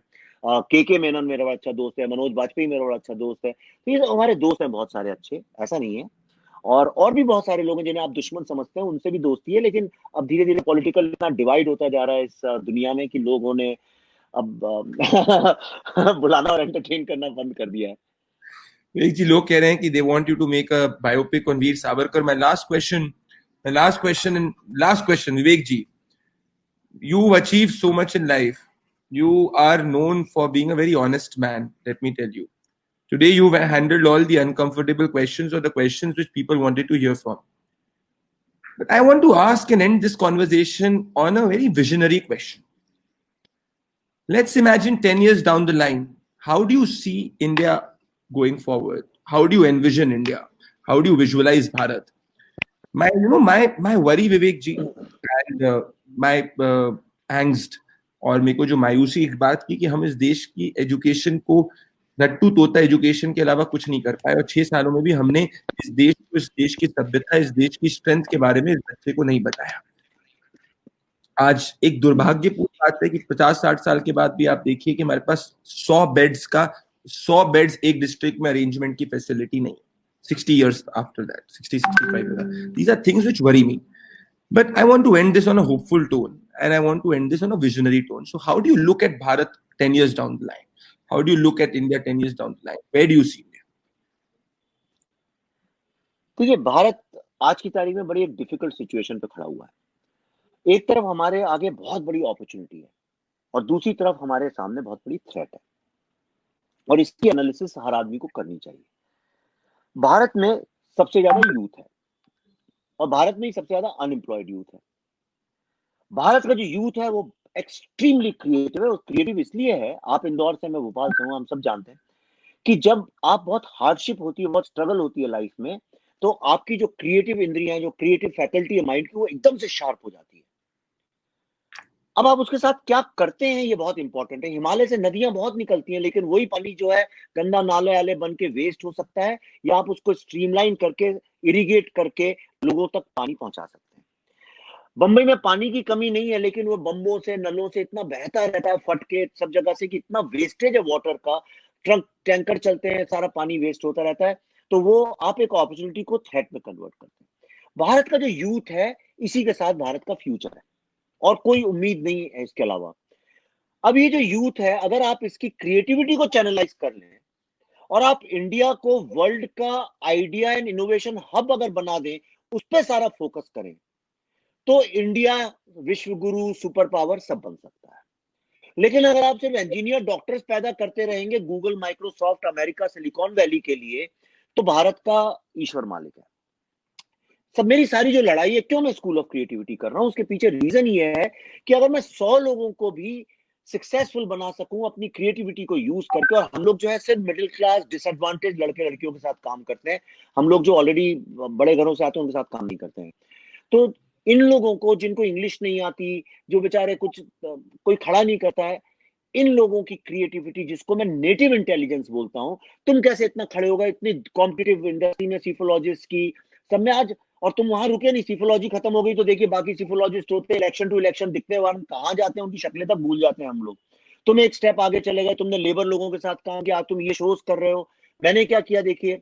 के मेनन मेरा बड़ा अच्छा दोस्त है। मनोज वाजपेयी मेरा बड़ा अच्छा दोस्त है। तो ये हमारे दोस्त हैं बहुत सारे अच्छे, ऐसा नहीं है। और भी बहुत सारे लोग हैं जिन्हें आप दुश्मन समझते हैं, उनसे भी दोस्ती है। लेकिन अब धीरे धीरे पॉलिटिकल इतना डिवाइड होता जा रहा है इस दुनिया में कि लोगों ने अब बुलाना और एंटरटेन करना बंद कर दिया है। विवेक जी, लोग कह रहे हैं कि they want you to make a biopic on Veer Savarkar. My last question Vivek ji, you've achieved so much in life. You are known for being a very honest man, let me tell you. Today, you've handled all the uncomfortable questions or the questions which people wanted to hear from. But I want to ask and end this conversation on a very visionary question. Let's imagine 10 years down the line. How do you see India going forward? How do you envision India? How do you visualize Bharat? My worry, Vivek ji, and my angst, और मेरे को जो मायूसी इस बात की कि हम इस देश की एजुकेशन को रट्टू तोता एजुकेशन के अलावा कुछ नहीं कर पाए, और 6 सालों में भी हमने इस देश को, इस देश की सभ्यता, इस देश की स्ट्रेंथ के बारे में इस बच्चे को नहीं बताया। आज एक दुर्भाग्यपूर्ण बात है कि 50-60 साल के बाद भी आप देखिए कि हमारे पास 100 बेड्स एक डिस्ट्रिक्ट में अरेंजमेंट की फैसिलिटी नहीं है। 60 years after that, 60-65 these are things which worry me. But I want to end this on a hopeful tone, and I want to end this on a visionary tone. So how do you look at Bharat 10 years down the line? How do you look at India 10 years down the line? Where do you see India? देखिए, भारत आज की तारीख में बड़ी एक डिफिकल्ट सिचुएशन पे खड़ा हुआ है। एक तरफ हमारे आगे बहुत बड़ी अपॉर्चुनिटी है और दूसरी तरफ हमारे सामने बहुत बड़ी थ्रेट है, और इसकी एनालिसिस हर आदमी को करनी चाहिए। भारत में सबसे ज्यादा यूथ है और भारत में ही सबसे ज्यादा अनएम्प्लॉयड यूथ है। भारत का जो यूथ है वो एक्सट्रीमली क्रिएटिव है। और क्रिएटिव इसलिए है, आप इंदौर से, मैं भोपाल से हूं, हम सब जानते हैं कि जब आप बहुत हार्डशिप होती है, बहुत स्ट्रगल होती है लाइफ में, तो आपकी जो क्रिएटिव इंद्रियां, जो क्रिएटिव फैकल्टी है माइंड की, वो एकदम से शार्प हो जाती है। अब आप उसके साथ क्या करते हैं ये बहुत इंपॉर्टेंट है। हिमालय से नदियां बहुत निकलती हैं, लेकिन वही पानी जो है गंदा नाले वाले बन के वेस्ट हो सकता है, या आप उसको स्ट्रीमलाइन करके, इरिगेट करके लोगों तक पानी पहुंचा सकते हैं। बंबई में पानी की कमी नहीं है, लेकिन वो बम्बों से, नलों से इतना बहता रहता है फट के सब जगह से कि इतना वेस्टेज है वाटर का। ट्रक टैंकर चलते हैं, सारा पानी वेस्ट होता रहता है। तो वो आप एक अपॉर्चुनिटी को थ्रेट में कन्वर्ट करते हैं। भारत का जो यूथ है, इसी के साथ भारत का फ्यूचर है और कोई उम्मीद नहीं है इसके अलावा। अब ये जो यूथ है, अगर आप इसकी क्रिएटिविटी को चैनलाइज कर लें और आप इंडिया को वर्ल्ड का आइडिया एंड इनोवेशन हब अगर बना दें, उस पर सारा फोकस करें, तो इंडिया विश्व गुरु, सुपर पावर सब बन सकता है। लेकिन अगर आप सिर्फ इंजीनियर, डॉक्टर्स पैदा करते रहेंगे Google, Microsoft, America, silicon valley के लिए, तो भारत का ईश्वर मालिक है। सब मेरी सारी जो लड़ाई है, क्यों मैं स्कूल ऑफ क्रिएटिविटी कर रहा हूं, उसके पीछे रीजन ये है कि अगर मैं 100 लोगों को भी सक्सेसफुल बना सकूं अपनी क्रिएटिविटी को यूज करके, और हम लोग जो है सिर्फ मिडिल क्लास डिसएडवांटेज लड़के लड़कियों के साथ काम करते हैं, हम लोग जो ऑलरेडी बड़े घरों से आते हैं उनके साथ काम नहीं करते हैं। तो इन लोगों को, जिनको इंग्लिश नहीं आती, जो बेचारे कुछ कोई खड़ा नहीं करता है, इन लोगों की क्रिएटिविटी, जिसको मैं नेटिव इंटेलिजेंस बोलता हूं, तुम कैसे इतना खड़े होगा इतनी कॉम्पिटिटिव इंडस्ट्री में, सीफोलॉजिस्ट की सब में आज, और तुम वहां रुके नहीं। सीफोलॉजी खत्म हो गई तो देखिए बाकी सीफोलॉजिस्ट होते हैं, इलेक्शन टू इलेक्शन दिखते हैं, वहां कहां जाते हैं उनकी शक्लें तक भूल जाते हैं हम लोग। तुम एक स्टेप आगे चले गए, तुमने लेबर लोगों के साथ काम किया, तुम ये शोज कर रहे हो। मैंने क्या किया देखिए,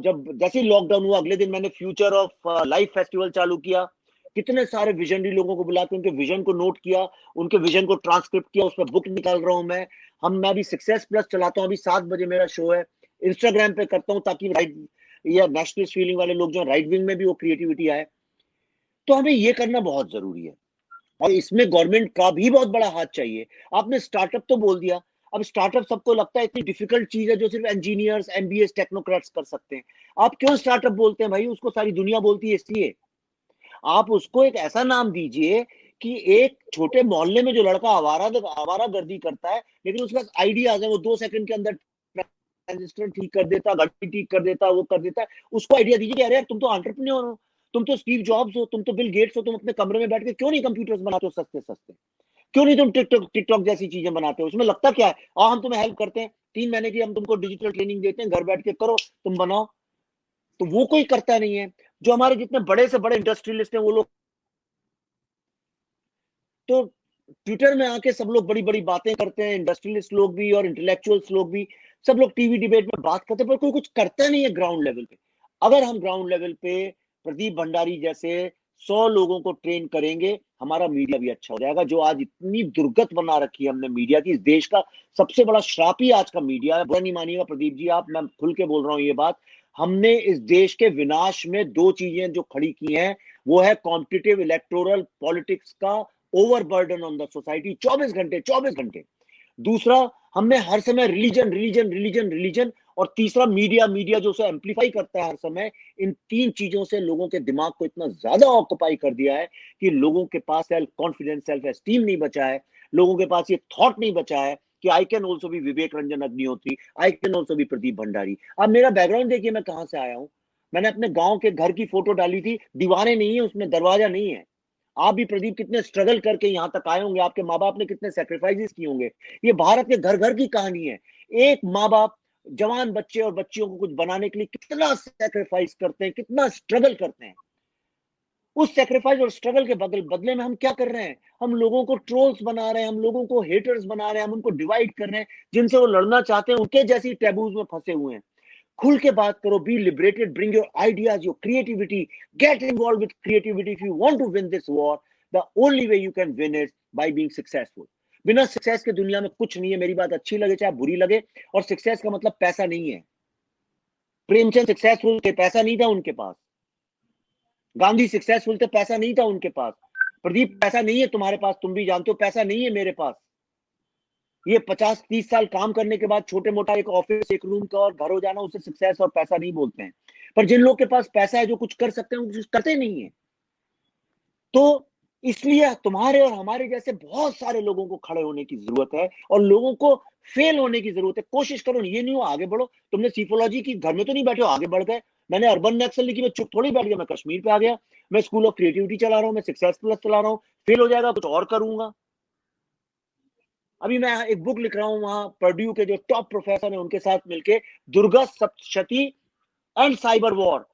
जब जैसे ही लॉकडाउन हुआ, अगले दिन मैंने फ्यूचर ऑफ लाइफ फेस्टिवल चालू किया। कितने सारे विजनरी लोगों को बुला के उनके विजन को नोट किया, उनके विजन को ट्रांसक्रिप्ट किया, उस पर बुक निकाल रहा हूं मैं अभी सक्सेस प्लस चलाता हूं, अभी 7 बजे मेरा शो है, इंस्टाग्राम पे करता हूं, ताकि राइट या नेशनलिस्ट फीलिंग वाले लोग जो राइट विंग में भी वो क्रिएटिविटी आए। तो हमें ये करना बहुत जरूरी है, और इसमें गवर्नमेंट का भी बहुत बड़ा हाथ चाहिए। आपने स्टार्टअप तो बोल दिया, अब स्टार्टअप सबको लगता है इतनी डिफिकल्ट चीज है जो सिर्फ इंजीनियर्स, एमबीएस, टेक्नोक्रेट्स कर सकते हैं। आप क्यों स्टार्टअप बोलते हैं भाई? उसको सारी दुनिया बोलती है, इसलिए आप उसको एक ऐसा नाम दीजिए कि एक छोटे मोहल्ले में जो लड़का आवारागर्दी करता है, लेकिन उसके पास आइडियाज है, वो 2 सेकंड के अंदर ट्रांजिस्टर ठीक कर देता, घड़ी ठीक कर देता, वो कर देता है। उसको आइडिया दीजिए कि अरे यार तुम तो एंटरप्रेन्योर हो, तुम तो स्टीव जॉब्स हो, तुम तो बिल गेट्स हो, तुम अपने कमरे में बैठ के क्यों नहीं कंप्यूटर्स बनाते हो सस्ते सस्ते? क्यों नहीं तुम टिकटॉक टिकटॉक जैसी चीजें बनाते हो? उसमें लगता क्या है? हम तुम्हें हेल्प करते हैं, 3 महीने की हम तुमको डिजिटल ट्रेनिंग देते हैं, घर बैठ के करो, तुम बनाओ। तो वो कोई करता नहीं है। जो हमारे जितने बड़े से बड़े इंडस्ट्रियलिस्ट हैं वो लोग तो ट्विटर में आके सब लोग बड़ी बड़ी बातें करते हैं, इंडस्ट्रियलिस्ट लोग भी और इंटेलेक्चुअल्स लोग भी, सब लोग टीवी डिबेट में बात करते हैं, पर कोई कुछ करता नहीं है ग्राउंड लेवल पे। अगर हम ग्राउंड लेवल पे प्रदीप भंडारी जैसे 100 लोगों को ट्रेन करेंगे, हमारा मीडिया भी अच्छा हो जाएगा। जो आज इतनी दुर्गत बना रखी है हमने मीडिया की, इस देश का सबसे बड़ा श्राप ही आज का मीडिया है। बुरा नहीं मानिएगा प्रदीप जी आप, मैं खुल के बोल रहा हूँ ये बात। हमने इस देश के विनाश में 2 चीजें जो खड़ी की हैं, वो है कॉम्पिटिटिव इलेक्टोरल पॉलिटिक्स का ओवरबर्डन ऑन द सोसाइटी, 24 घंटे। दूसरा, हमने हर समय रिलीजन रिलीजन रिलीजन रिलीजन, और तीसरा मीडिया जो उसे एम्पलीफाई करता है हर समय। इन 3 चीजों से लोगों के दिमाग को इतना ज्यादा ऑक्युपाई कर दिया है कि लोगों के पास सेल्फ कॉन्फिडेंस, सेल्फ एस्टीम नहीं बचा है। लोगों के पास ये थॉट नहीं बचा है कि I can also be Vivek Ranjan Agnihotri, I can also be Pradeep Bhandari. अब मेरा बैकग्राउंड देखिए, मैं कहां से आया हूं। मैंने अपने गांव के घर की फोटो डाली थी, दीवारें नहीं है उसमें, दरवाजा नहीं है। आप भी प्रदीप कितने स्ट्रगल करके यहां तक आए होंगे, आपके माँ बाप ने कितने सेक्रीफाइसेस किए होंगे। ये भारत के घर घर की कहानी है। एक माँ बाप जवान बच्चे और बच्चियों को कुछ बनाने के लिए कितना सेक्रीफाइस करते हैं, कितना स्ट्रगल करते हैं। उस सेक्रीफाइस और स्ट्रगल के बदले में हम क्या कर रहे हैं? हम लोगों को ट्रोल्स बना रहे हैं, हम लोगों को हेटर्स बना रहे हैं, हम उनको डिवाइड कर रहे हैं। जिनसे वो लड़ना चाहते हैं उनके जैसी टैबूज में फंसे हुए हैं। खुल के बात करो, be liberated, bring your ideas, your creativity, get involve with creativity. If you want to win this war, the only way you can win is by being successful. बिना सक्सेस के दुनिया में कुछ नहीं है। मेरी बात अच्छी लगे चाहे बुरी लगे। और सक्सेस का मतलब पैसा नहीं है। प्रेमचंद सक्सेसफुल थे, पैसा नहीं था उनके पास। गांधी सक्सेसफुल थे, पैसा नहीं था उनके पास। प्रदीप, पैसा नहीं है तुम्हारे पास, तुम भी जानते हो पैसा नहीं है मेरे पास। ये 50-30 साल काम करने के बाद छोटे मोटा एक ऑफिस, एक रूम का और घर हो जाना, उसे सक्सेस और पैसा नहीं बोलते हैं। पर जिन लोग के पास पैसा है, जो कुछ कर सकते हैं, वो कुछ करते नहीं है। तो इसलिए तुम्हारे और हमारे जैसे बहुत सारे लोगों को खड़े होने की जरूरत है, और लोगों को फेल होने की जरूरत है। कोशिश करो, ये नहीं हो आगे बढ़ो। तुमने सीफोलॉजी की, घर में तो नहीं बैठे हो, आगे बढ़ गए। मैंने अर्बन नक्सल लिखी, मैं चुप थोड़ी बैठ गया, मैं कश्मीर पे आ गया। मैं स्कूल ऑफ क्रिएटिविटी चला रहा हूँ, मैं सक्सेस प्लस चला रहा हूँ। फेल हो जाएगा, कुछ और करूंगा। अभी मैं एक बुक लिख रहा हूं, वहां पर्ड्यू के जो टॉप प्रोफेसर हैं उनके साथ मिलके, Durga Saptashati and cyber war.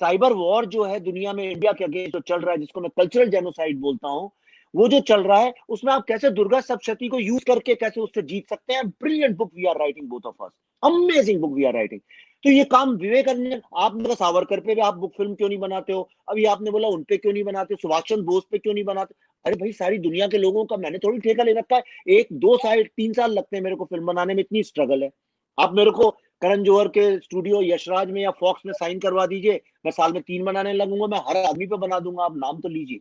Cyber war जो है दुनिया में इंडिया के अगेंस्ट जो चल रहा है, जिसको मैं कल्चरल जेनोसाइड बोलता हूं, वो जो चल रहा है, उसमें आप कैसे दुर्गा सप्तशती को यूज करके कैसे उससे जीत सकते हैं। Brilliant book we are writing, both of us. Amazing book we are writing. तो ये काम विवेकानंद, आपने कहा सावरकर पे भी आप बुक फिल्म क्यों नहीं बनाते हो? अभी आपने बोला उन पे क्यों नहीं बनाते, सुभाष चंद्र बोस पे क्यों नहीं बनाते? अरे भाई, सारी दुनिया के लोगों का मैंने थोड़ी ठेका ले रखा है। 1-2 साल 3 साल लगते हैं मेरे को फिल्म बनाने में, इतनी स्ट्रगल है। आप मेरे को करण जौहर के स्टूडियो यशराज में या फॉक्स में साइन करवा दीजिए, मैं साल में 3 बनाने लगूंगा, मैं हर आदमी पे बना दूंगा, आप नाम तो लीजिए।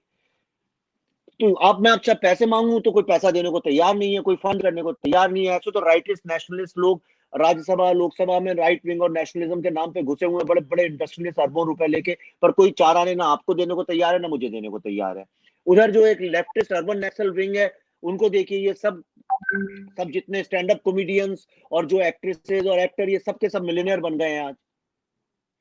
तो आप, मैं आपसे पैसे मांगू तो कोई पैसा देने को तैयार नहीं है, कोई फंड करने को तैयार नहीं है। ऐसे तो राइटिस्ट नेशनलिस्ट लोग राज्यसभा लोकसभा में राइट विंग और नेशनलिज्म के नाम पे घुसे हुए, बड़े बड़े इंडस्ट्रियलिस्ट अरबों रुपए लेके, पर कोई चार आने ना आपको देने को तैयार है ना मुझे देने को तैयार है। उधर जो एक लेफ्टिस्ट अर्बन नेशनल विंग है, उनको देखिए, ये सब सब जितने स्टैंड अप कॉमेडियंस और जो एक्ट्रेसेस और एक्टर, ये सब के सब मिलियनेयर बन गए हैं आज।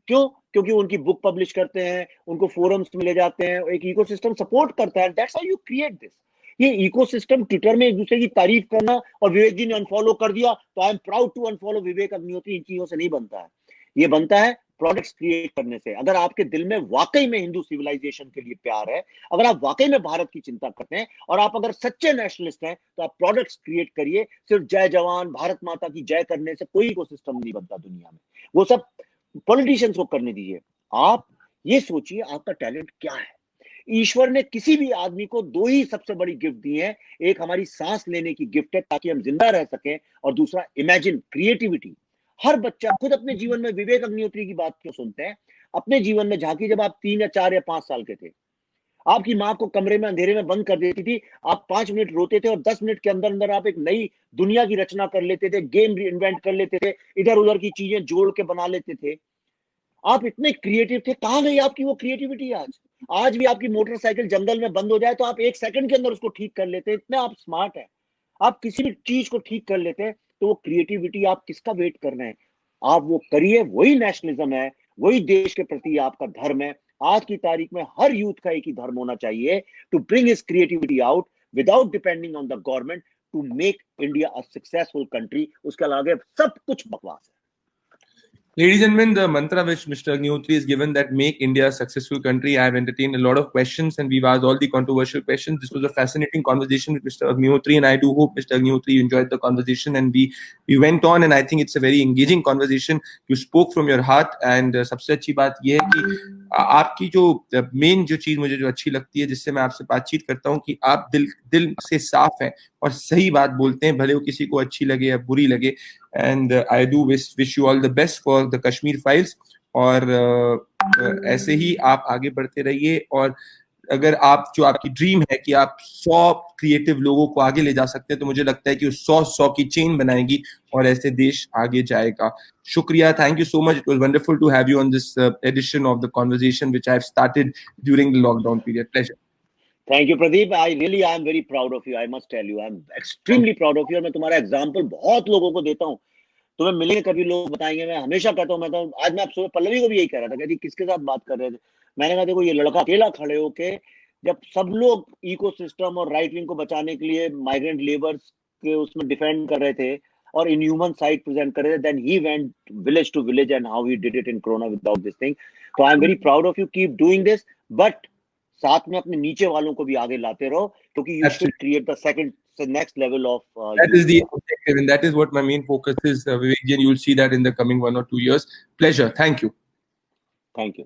क्यों? क्योंकि उनकी बुक पब्लिश करते हैं, उनको फोरम्स में ले जाते हैं, एक इकोसिस्टम सपोर्ट करता है। That's how you create this. ये इकोसिस्टम ट्विटर में एक दूसरे की तारीफ करना, और विवेक जी ने अनफॉलो कर दिया तो I am proud to unfollow Vivek Agnihotri, इन चीजों से नहीं बनता है। ये बनता है प्रोडक्ट्स क्रिएट करने से। अगर आपके दिल में वाकई में हिंदू सिविलाइजेशन के लिए प्यार है, अगर आप वाकई में भारत की चिंता करते हैं, और आप अगर सच्चे नेशनलिस्ट हैं, तो आप प्रोडक्ट्स क्रिएट करिए। सिर्फ जय जवान, भारत माता की जय करने से कोई इकोसिस्टम नहीं बनता दुनिया में। वो सब पॉलिटिशियंस को करने दीजिए। आप ये सोचिए आपका टैलेंट क्या है। ईश्वर ने किसी भी आदमी को 2 ही सबसे बड़ी गिफ्ट दी है। एक हमारी सांस लेने की गिफ्ट है ताकि हम जिंदा रह सकें, और दूसरा इमेजिन, क्रिएटिविटी। हर बच्चा खुद अपने जीवन में, विवेक अग्निहोत्री की बात क्यों सुनते हैं? अपने जीवन में झांकी, जब आप 3 या 4 या 5 साल के थे, आपकी माँ को कमरे में अंधेरे में बंद कर देती थी, आप 5 मिनट रोते थे और 10 मिनट के अंदर अंदर आप एक नई दुनिया की रचना कर लेते थे, गेम इन्वेंट कर लेते थे, इधर उधर की चीजें जोड़ के बना लेते थे। आप इतने क्रिएटिव थे, कहां गई आपकी वो क्रिएटिविटी आज? आज भी आपकी मोटरसाइकिल जंगल में बंद हो जाए तो आप 1 सेकंड के अंदर उसको ठीक कर लेते हैं, इतने आप स्मार्ट हैं। आप किसी भी चीज को ठीक कर लेते हैं, तो वो क्रिएटिविटी, आप किसका वेट कर रहे हैं? आप वो करिए, वही नेशनलिज्म है, वही देश के प्रति आपका धर्म है। आज की तारीख में हर यूथ का एक ही धर्म होना चाहिए, to bring his creativity out without depending on the government, to make India a successful country. उसके अलावा सब कुछ बकवास है। Ladies and gentlemen, the mantra which Mr. Agnihotri has given, that make India a successful country. I have entertained a lot of questions and we've asked all the controversial questions. This was a fascinating conversation with Mr. Agnihotri, and I do hope, Mr. Agnihotri, you enjoyed the conversation, and we went on, and I think it's a very engaging conversation. You spoke from your heart, and सबसे अच्छी बात यह है कि आपकी जो मेन जो चीज मुझे जो अच्छी लगती है, जिससे मैं आपसे बातचीत करता हूँ, कि आप दिल से साफ हैं और सही बात बोलते हैं, भले वो किसी को अच्छी लगे या बुरी लगे। And I do wish you all the best for the Kashmir Files, और ऐसे ही आप आगे बढ़ते रहिए। और अगर आप जो आपकी ड्रीम है कि आप 100 क्रिएटिव लोगों को आगे ले जा सकते हैं, तो मुझे लगता है कि 100 की चेन बनाएगी और ऐसे देश आगे जाएगा। शुक्रिया, thank you so much. It was wonderful to have you on this edition of the conversation which I have started during the lockdown period. Pleasure. Thank you Pradeep, I am very proud of you, I must tell you, I am extremely proud of you. और मैं तुम्हारा एग्जांपल बहुत लोगों को देता हूँ, तुम्हें मिलेंगे कभी लोग बताएंगे, मैं हमेशा कहता हूँ, मैं तो आज मैं सुबह पल्लवी को भी यही कह रहा था, कहती किसके साथ बात कर रहे थे, मैंने कहा देखो ये लड़का अकेला खड़े होके, जब सब लोग इकोसिस्टम और राइट विंग को बचाने के लिए माइग्रेंट लेबर्स के उसमें डिफेंड कर रहे थे और इनह्यूमन साइड प्रेजेंट कर रहे थे, then he went village to village and how he did it in corona without this thing. तो I am very proud of you, keep doing this, but साथ में अपने नीचे वालों को भी आगे लाते रहो, क्योंकि you should create the second next level of that is the objective, and that is what my main focus is, Vivek ji, and you'll see that in the coming 1 or 2 years. Pleasure. Thank you. Thank you.